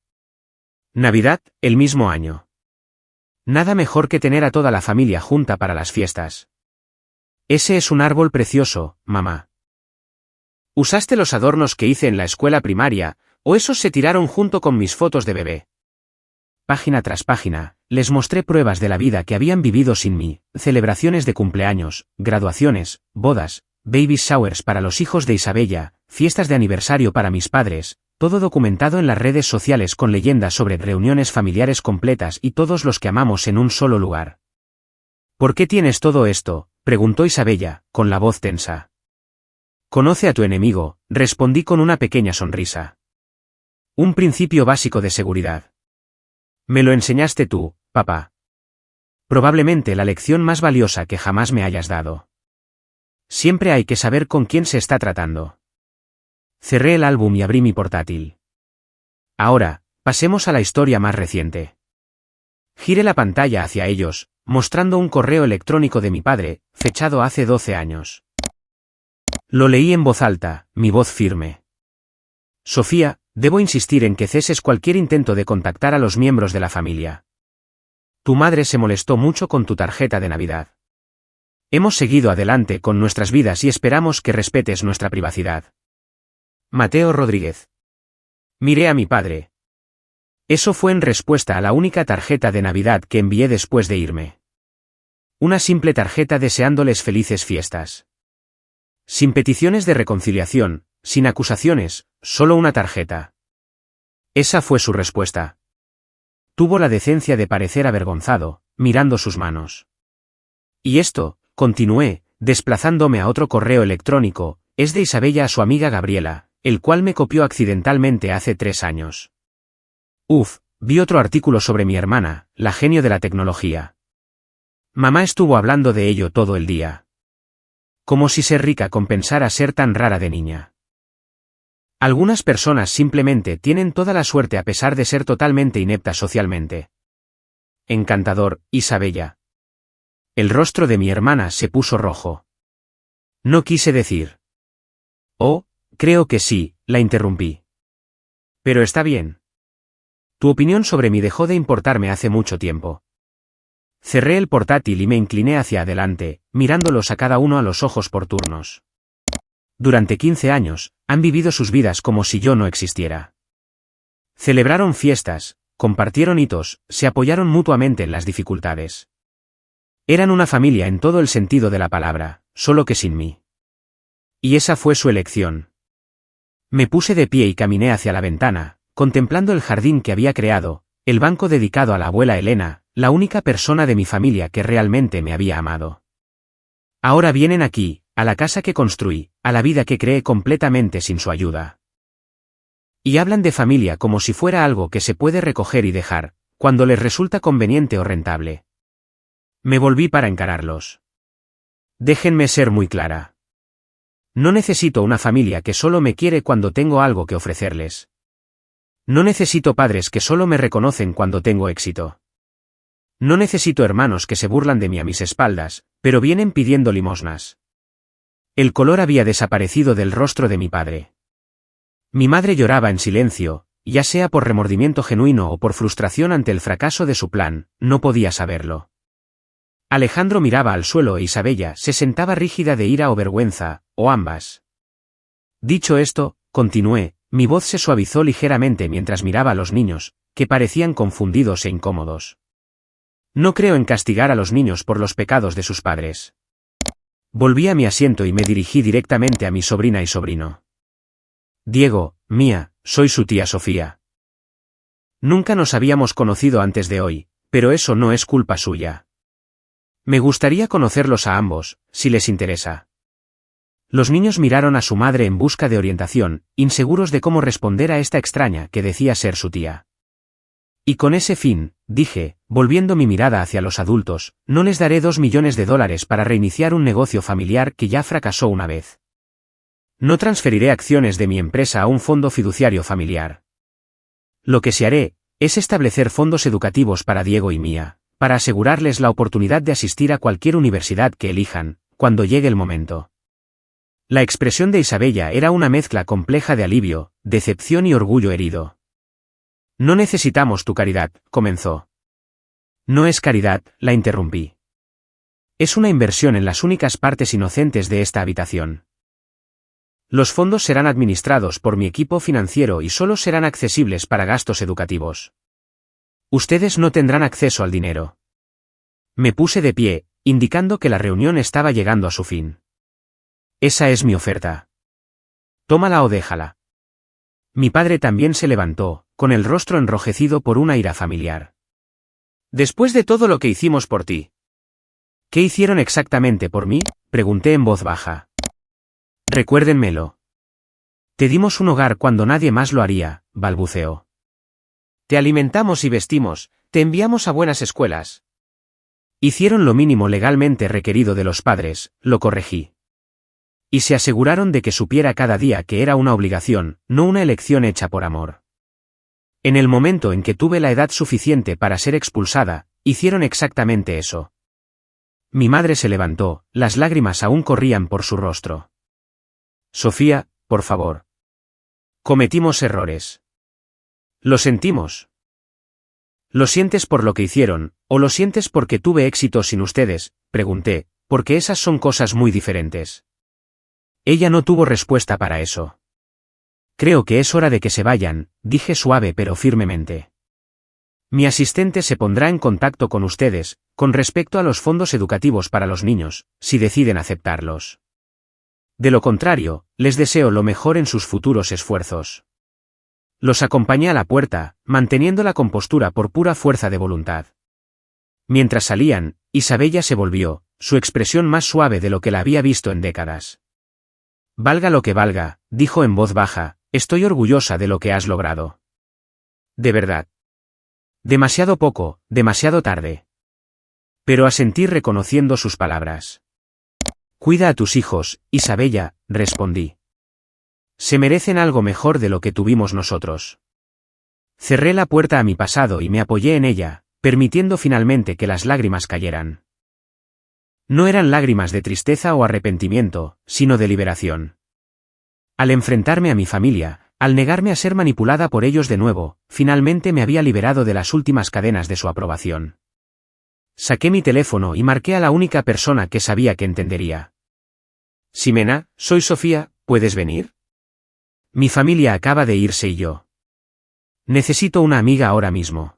Speaker 1: Navidad, el mismo año. Nada mejor que tener a toda la familia junta para las fiestas. Ese es un árbol precioso, mamá. ¿Usaste los adornos que hice en la escuela primaria, o esos se tiraron junto con mis fotos de bebé? Página tras página, les mostré pruebas de la vida que habían vivido sin mí, celebraciones de cumpleaños, graduaciones, bodas, baby showers para los hijos de Isabella, fiestas de aniversario para mis padres, todo documentado en las redes sociales con leyendas sobre reuniones familiares completas y todos los que amamos en un solo lugar. ¿Por qué tienes todo esto?, preguntó Isabella, con la voz tensa. Conoce a tu enemigo, respondí con una pequeña sonrisa. Un principio básico de seguridad. Me lo enseñaste tú, papá. Probablemente la lección más valiosa que jamás me hayas dado. Siempre hay que saber con quién se está tratando. Cerré el álbum y abrí mi portátil. Ahora, pasemos a la historia más reciente. Giré la pantalla hacia ellos, mostrando un correo electrónico de mi padre, fechado hace 12 años. Lo leí en voz alta, mi voz firme. Sofía, debo insistir en que ceses cualquier intento de contactar a los miembros de la familia. Tu madre se molestó mucho con tu tarjeta de Navidad. Hemos seguido adelante con nuestras vidas y esperamos que respetes nuestra privacidad. Mateo Rodríguez. Miré a mi padre. Eso fue en respuesta a la única tarjeta de Navidad que envié después de irme. Una simple tarjeta deseándoles felices fiestas. Sin peticiones de reconciliación, sin acusaciones, solo una tarjeta. Esa fue su respuesta. Tuvo la decencia de parecer avergonzado, mirando sus manos. Y esto, continué, desplazándome a otro correo electrónico, es de Isabella a su amiga Gabriela, el cual me copió accidentalmente hace 3 años. Vi otro artículo sobre mi hermana, la genio de la tecnología. Mamá estuvo hablando de ello todo el día. Como si ser rica compensara ser tan rara de niña. Algunas personas simplemente tienen toda la suerte a pesar de ser totalmente ineptas socialmente. Encantador, Isabella. El rostro de mi hermana se puso rojo. No quise decir. Oh, creo que sí, la interrumpí. Pero está bien. Tu opinión sobre mí dejó de importarme hace mucho tiempo. Cerré el portátil y me incliné hacia adelante, mirándolos a cada uno a los ojos por turnos. Durante 15 años, han vivido sus vidas como si yo no existiera. Celebraron fiestas, compartieron hitos, se apoyaron mutuamente en las dificultades. Eran una familia en todo el sentido de la palabra, solo que sin mí. Y esa fue su elección. Me puse de pie y caminé hacia la ventana, contemplando el jardín que había creado, el banco dedicado a la abuela Elena, la única persona de mi familia que realmente me había amado. Ahora vienen aquí, a la casa que construí, a la vida que creé completamente sin su ayuda. Y hablan de familia como si fuera algo que se puede recoger y dejar, cuando les resulta conveniente o rentable. Me volví para encararlos. Déjenme ser muy clara. No necesito una familia que solo me quiere cuando tengo algo que ofrecerles. No necesito padres que solo me reconocen cuando tengo éxito. No necesito hermanos que se burlan de mí a mis espaldas, pero vienen pidiendo limosnas. El color había desaparecido del rostro de mi padre. Mi madre lloraba en silencio, ya sea por remordimiento genuino o por frustración ante el fracaso de su plan, no podía saberlo. Alejandro miraba al suelo e Isabella se sentaba rígida de ira o vergüenza, o ambas. Dicho esto, continué, mi voz se suavizó ligeramente mientras miraba a los niños, que parecían confundidos e incómodos. No creo en castigar a los niños por los pecados de sus padres. Volví a mi asiento y me dirigí directamente a mi sobrina y sobrino. Diego, Mía, soy su tía Sofía. Nunca nos habíamos conocido antes de hoy, pero eso no es culpa suya. Me gustaría conocerlos a ambos, si les interesa. Los niños miraron a su madre en busca de orientación, inseguros de cómo responder a esta extraña que decía ser su tía. Y con ese fin, dije, volviendo mi mirada hacia los adultos, no les daré $2 millones para reiniciar un negocio familiar que ya fracasó una vez. No transferiré acciones de mi empresa a un fondo fiduciario familiar. Lo que sí haré, es establecer fondos educativos para Diego y Mía, para asegurarles la oportunidad de asistir a cualquier universidad que elijan, cuando llegue el momento. La expresión de Isabella era una mezcla compleja de alivio, decepción y orgullo herido. No necesitamos tu caridad, comenzó. No es caridad, la interrumpí. Es una inversión en las únicas partes inocentes de esta habitación. Los fondos serán administrados por mi equipo financiero y solo serán accesibles para gastos educativos. Ustedes no tendrán acceso al dinero. Me puse de pie, indicando que la reunión estaba llegando a su fin. Esa es mi oferta. Tómala o déjala. Mi padre también se levantó, con el rostro enrojecido por una ira familiar. Después de todo lo que hicimos por ti. ¿Qué hicieron exactamente por mí?, pregunté en voz baja. Recuérdenmelo. Te dimos un hogar cuando nadie más lo haría, balbuceó. Te alimentamos y vestimos, te enviamos a buenas escuelas. Hicieron lo mínimo legalmente requerido de los padres, lo corregí. Y se aseguraron de que supiera cada día que era una obligación, no una elección hecha por amor. En el momento en que tuve la edad suficiente para ser expulsada, hicieron exactamente eso. Mi madre se levantó, las lágrimas aún corrían por su rostro. Sofía, por favor. Cometimos errores. Lo sentimos. ¿Lo sientes por lo que hicieron, o lo sientes porque tuve éxito sin ustedes?, pregunté, porque esas son cosas muy diferentes. Ella no tuvo respuesta para eso. Creo que es hora de que se vayan, dije suave pero firmemente. Mi asistente se pondrá en contacto con ustedes, con respecto a los fondos educativos para los niños, si deciden aceptarlos. De lo contrario, les deseo lo mejor en sus futuros esfuerzos. Los acompañé a la puerta, manteniendo la compostura por pura fuerza de voluntad. Mientras salían, Isabella se volvió, su expresión más suave de lo que la había visto en décadas. Valga lo que valga, dijo en voz baja, estoy orgullosa de lo que has logrado. De verdad. Demasiado poco, demasiado tarde. Pero asentí reconociendo sus palabras. Cuida a tus hijos, Isabella, respondí. Se merecen algo mejor de lo que tuvimos nosotros. Cerré la puerta a mi pasado y me apoyé en ella, permitiendo finalmente que las lágrimas cayeran. No eran lágrimas de tristeza o arrepentimiento, sino de liberación. Al enfrentarme a mi familia, al negarme a ser manipulada por ellos de nuevo, finalmente me había liberado de las últimas cadenas de su aprobación. Saqué mi teléfono y marqué a la única persona que sabía que entendería. Ximena, soy Sofía, ¿puedes venir? Mi familia acaba de irse y yo. Necesito una amiga ahora mismo.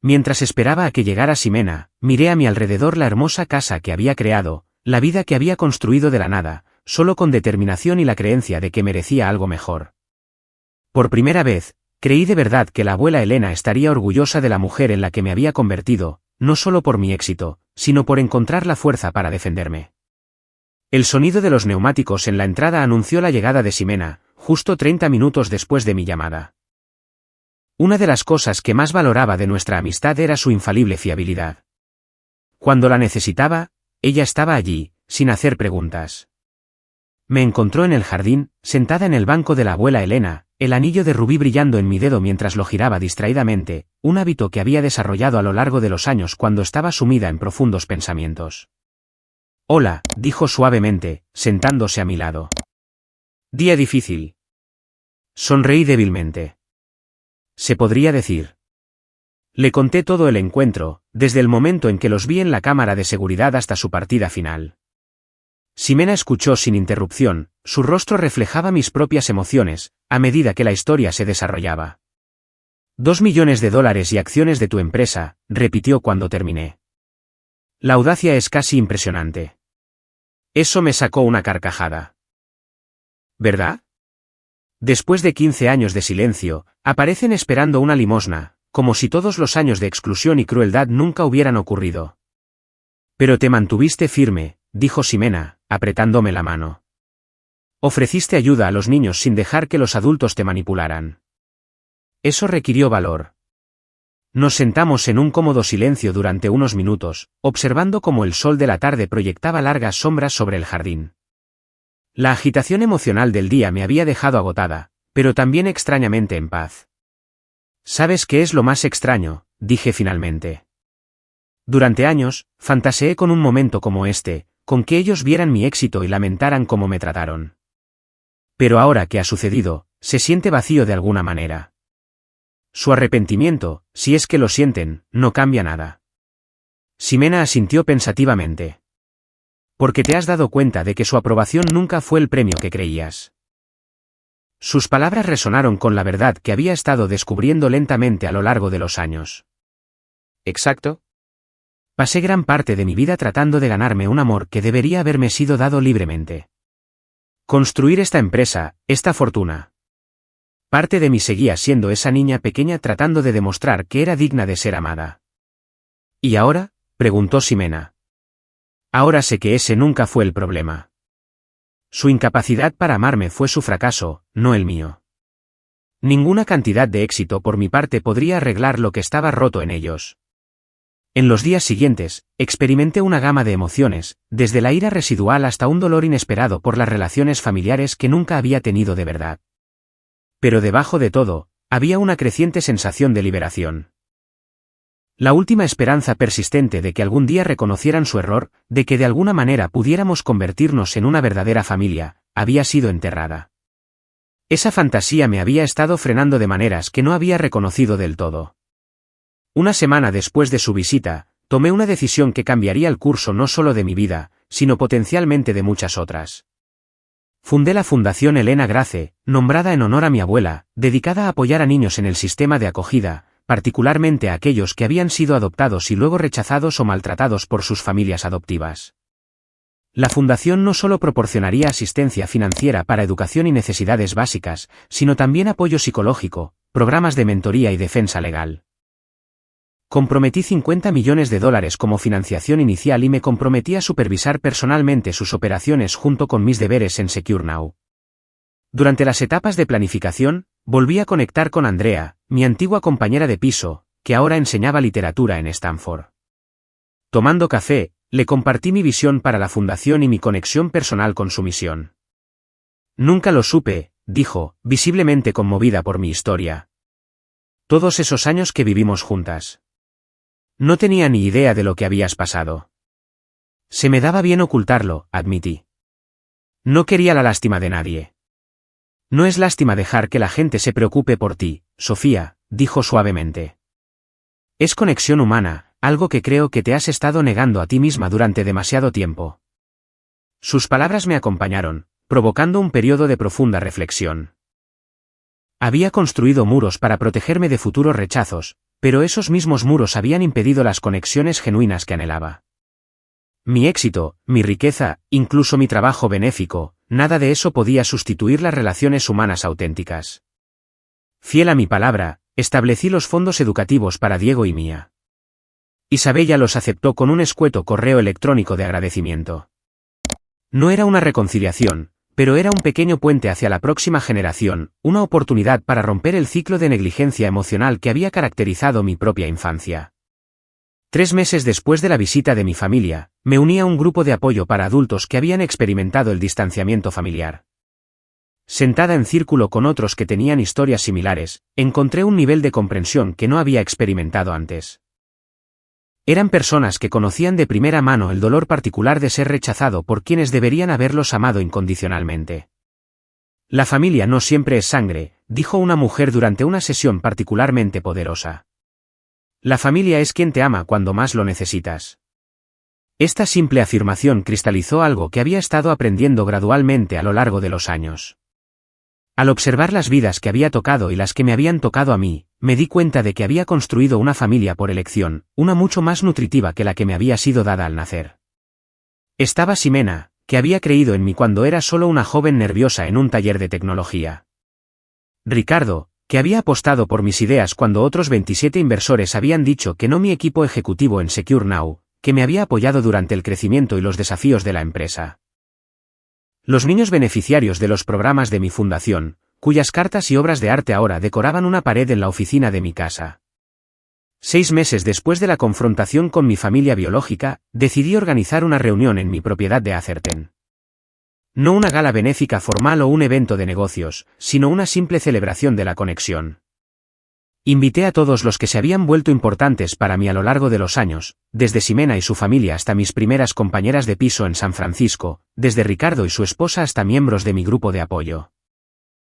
Speaker 1: Mientras esperaba a que llegara Ximena, miré a mi alrededor la hermosa casa que había creado, la vida que había construido de la nada, solo con determinación y la creencia de que merecía algo mejor. Por primera vez, creí de verdad que la abuela Elena estaría orgullosa de la mujer en la que me había convertido, no solo por mi éxito, sino por encontrar la fuerza para defenderme. El sonido de los neumáticos en la entrada anunció la llegada de Ximena, justo 30 minutos después de mi llamada. Una de las cosas que más valoraba de nuestra amistad era su infalible fiabilidad. Cuando la necesitaba, ella estaba allí, sin hacer preguntas. Me encontró en el jardín, sentada en el banco de la abuela Elena, el anillo de rubí brillando en mi dedo mientras lo giraba distraídamente, un hábito que había desarrollado a lo largo de los años cuando estaba sumida en profundos pensamientos. «Hola», dijo suavemente, sentándose a mi lado. «Día difícil». Sonreí débilmente. Se podría decir. Le conté todo el encuentro, desde el momento en que los vi en la cámara de seguridad hasta su partida final. Ximena escuchó sin interrupción, su rostro reflejaba mis propias emociones, a medida que la historia se desarrollaba. $2 millones y acciones de tu empresa, repitió cuando terminé. La audacia es casi impresionante. Eso me sacó una carcajada. ¿Verdad? Después de 15 años de silencio, aparecen esperando una limosna, como si todos los años de exclusión y crueldad nunca hubieran ocurrido. Pero te mantuviste firme, dijo Ximena, apretándome la mano. Ofreciste ayuda a los niños sin dejar que los adultos te manipularan. Eso requirió valor. Nos sentamos en un cómodo silencio durante unos minutos, observando cómo el sol de la tarde proyectaba largas sombras sobre el jardín. La agitación emocional del día me había dejado agotada, pero también extrañamente en paz. ¿Sabes qué es lo más extraño?, dije finalmente. Durante años, fantaseé con un momento como este, con que ellos vieran mi éxito y lamentaran cómo me trataron. Pero ahora que ha sucedido, se siente vacío de alguna manera. Su arrepentimiento, si es que lo sienten, no cambia nada. Ximena asintió pensativamente. Porque te has dado cuenta de que su aprobación nunca fue el premio que creías. Sus palabras resonaron con la verdad que había estado descubriendo lentamente a lo largo de los años. ¿Exacto? Pasé gran parte de mi vida tratando de ganarme un amor que debería haberme sido dado libremente. Construir esta empresa, esta fortuna. Parte de mí seguía siendo esa niña pequeña tratando de demostrar que era digna de ser amada. ¿Y ahora?, preguntó Ximena. Ahora sé que ese nunca fue el problema. Su incapacidad para amarme fue su fracaso, no el mío. Ninguna cantidad de éxito por mi parte podría arreglar lo que estaba roto en ellos. En los días siguientes, experimenté una gama de emociones, desde la ira residual hasta un dolor inesperado por las relaciones familiares que nunca había tenido de verdad. Pero debajo de todo, había una creciente sensación de liberación. La última esperanza persistente de que algún día reconocieran su error, de que de alguna manera pudiéramos convertirnos en una verdadera familia, había sido enterrada. Esa fantasía me había estado frenando de maneras que no había reconocido del todo. Una semana después de su visita, tomé una decisión que cambiaría el curso no solo de mi vida, sino potencialmente de muchas otras. Fundé la Fundación Elena Grace, nombrada en honor a mi abuela, dedicada a apoyar a niños en el sistema de acogida, particularmente a aquellos que habían sido adoptados y luego rechazados o maltratados por sus familias adoptivas. La fundación no solo proporcionaría asistencia financiera para educación y necesidades básicas, sino también apoyo psicológico, programas de mentoría y defensa legal. Comprometí $50 millones como financiación inicial y me comprometí a supervisar personalmente sus operaciones junto con mis deberes en SecureNow. Durante las etapas de planificación, volví a conectar con Andrea, mi antigua compañera de piso, que ahora enseñaba literatura en Stanford. Tomando café, le compartí mi visión para la fundación y mi conexión personal con su misión. Nunca lo supe, dijo, visiblemente conmovida por mi historia. Todos esos años que vivimos juntas. No tenía ni idea de lo que habías pasado. Se me daba bien ocultarlo, admití. No quería la lástima de nadie. No es lástima dejar que la gente se preocupe por ti, Sofía, dijo suavemente. Es conexión humana, algo que creo que te has estado negando a ti misma durante demasiado tiempo. Sus palabras me acompañaron, provocando un periodo de profunda reflexión. Había construido muros para protegerme de futuros rechazos, pero esos mismos muros habían impedido las conexiones genuinas que anhelaba. Mi éxito, mi riqueza, incluso mi trabajo benéfico, nada de eso podía sustituir las relaciones humanas auténticas. Fiel a mi palabra, establecí los fondos educativos para Diego y Mía. Isabella los aceptó con un escueto correo electrónico de agradecimiento. No era una reconciliación, pero era un pequeño puente hacia la próxima generación, una oportunidad para romper el ciclo de negligencia emocional que había caracterizado mi propia infancia. 3 meses después de la visita de mi familia, me uní a un grupo de apoyo para adultos que habían experimentado el distanciamiento familiar. Sentada en círculo con otros que tenían historias similares, encontré un nivel de comprensión que no había experimentado antes. Eran personas que conocían de primera mano el dolor particular de ser rechazado por quienes deberían haberlos amado incondicionalmente. La familia no siempre es sangre, dijo una mujer durante una sesión particularmente poderosa. La familia es quien te ama cuando más lo necesitas. Esta simple afirmación cristalizó algo que había estado aprendiendo gradualmente a lo largo de los años. Al observar las vidas que había tocado y las que me habían tocado a mí, me di cuenta de que había construido una familia por elección, una mucho más nutritiva que la que me había sido dada al nacer. Estaba Ximena, que había creído en mí cuando era solo una joven nerviosa en un taller de tecnología. Ricardo, que había apostado por mis ideas cuando otros 27 inversores habían dicho que no, mi equipo ejecutivo en Secure Now, que me había apoyado durante el crecimiento y los desafíos de la empresa. Los niños beneficiarios de los programas de mi fundación, cuyas cartas y obras de arte ahora decoraban una pared en la oficina de mi casa. 6 meses después de la confrontación con mi familia biológica, decidí organizar una reunión en mi propiedad de Atherton. No una gala benéfica formal o un evento de negocios, sino una simple celebración de la conexión. Invité a todos los que se habían vuelto importantes para mí a lo largo de los años, desde Ximena y su familia hasta mis primeras compañeras de piso en San Francisco, desde Ricardo y su esposa hasta miembros de mi grupo de apoyo.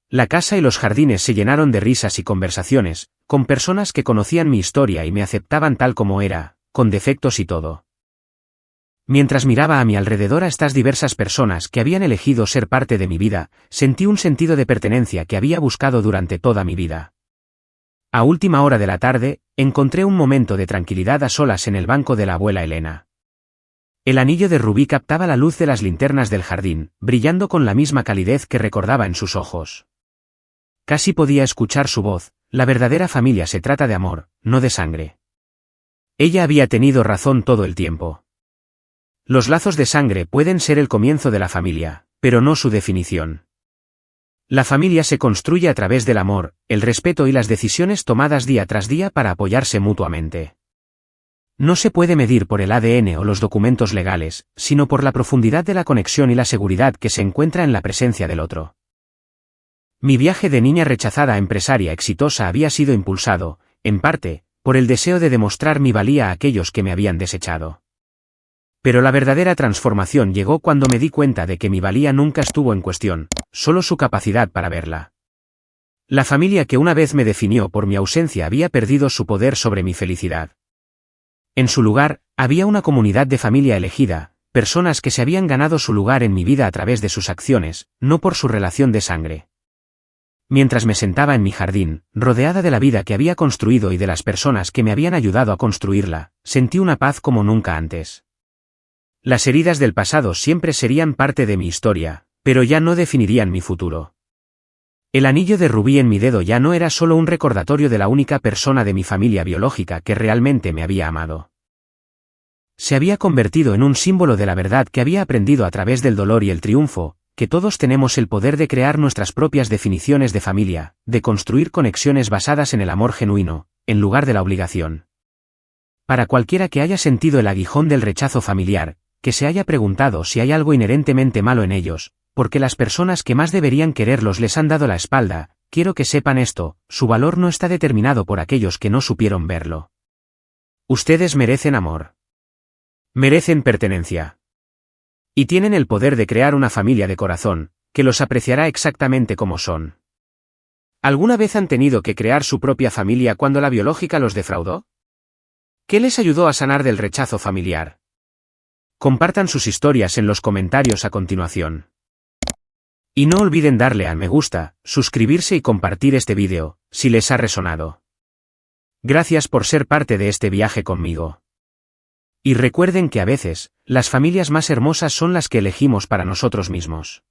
Speaker 1: La casa y los jardines se llenaron de risas y conversaciones, con personas que conocían mi historia y me aceptaban tal como era, con defectos y todo. Mientras miraba a mi alrededor a estas diversas personas que habían elegido ser parte de mi vida, sentí un sentido de pertenencia que había buscado durante toda mi vida. A última hora de la tarde, encontré un momento de tranquilidad a solas en el banco de la abuela Elena. El anillo de rubí captaba la luz de las linternas del jardín, brillando con la misma calidez que recordaba en sus ojos. Casi podía escuchar su voz: la verdadera familia se trata de amor, no de sangre. Ella había tenido razón todo el tiempo. Los lazos de sangre pueden ser el comienzo de la familia, pero no su definición. La familia se construye a través del amor, el respeto y las decisiones tomadas día tras día para apoyarse mutuamente. No se puede medir por el ADN o los documentos legales, sino por la profundidad de la conexión y la seguridad que se encuentra en la presencia del otro. Mi viaje de niña rechazada a empresaria exitosa había sido impulsado, en parte, por el deseo de demostrar mi valía a aquellos que me habían desechado. Pero la verdadera transformación llegó cuando me di cuenta de que mi valía nunca estuvo en cuestión, solo su capacidad para verla. La familia que una vez me definió por mi ausencia había perdido su poder sobre mi felicidad. En su lugar, había una comunidad de familia elegida, personas que se habían ganado su lugar en mi vida a través de sus acciones, no por su relación de sangre. Mientras me sentaba en mi jardín, rodeada de la vida que había construido y de las personas que me habían ayudado a construirla, sentí una paz como nunca antes. Las heridas del pasado siempre serían parte de mi historia, pero ya no definirían mi futuro. El anillo de rubí en mi dedo ya no era solo un recordatorio de la única persona de mi familia biológica que realmente me había amado. Se había convertido en un símbolo de la verdad que había aprendido a través del dolor y el triunfo, que todos tenemos el poder de crear nuestras propias definiciones de familia, de construir conexiones basadas en el amor genuino, en lugar de la obligación. Para cualquiera que haya sentido el aguijón del rechazo familiar, que se haya preguntado si hay algo inherentemente malo en ellos, porque las personas que más deberían quererlos les han dado la espalda, quiero que sepan esto: su valor no está determinado por aquellos que no supieron verlo. Ustedes merecen amor. Merecen pertenencia. Y tienen el poder de crear una familia de corazón, que los apreciará exactamente como son. ¿Alguna vez han tenido que crear su propia familia cuando la biológica los defraudó? ¿Qué les ayudó a sanar del rechazo familiar? Compartan sus historias en los comentarios a continuación. Y no olviden darle a me gusta, suscribirse y compartir este vídeo, si les ha resonado. Gracias por ser parte de este viaje conmigo. Y recuerden que a veces, las familias más hermosas son las que elegimos para nosotros mismos.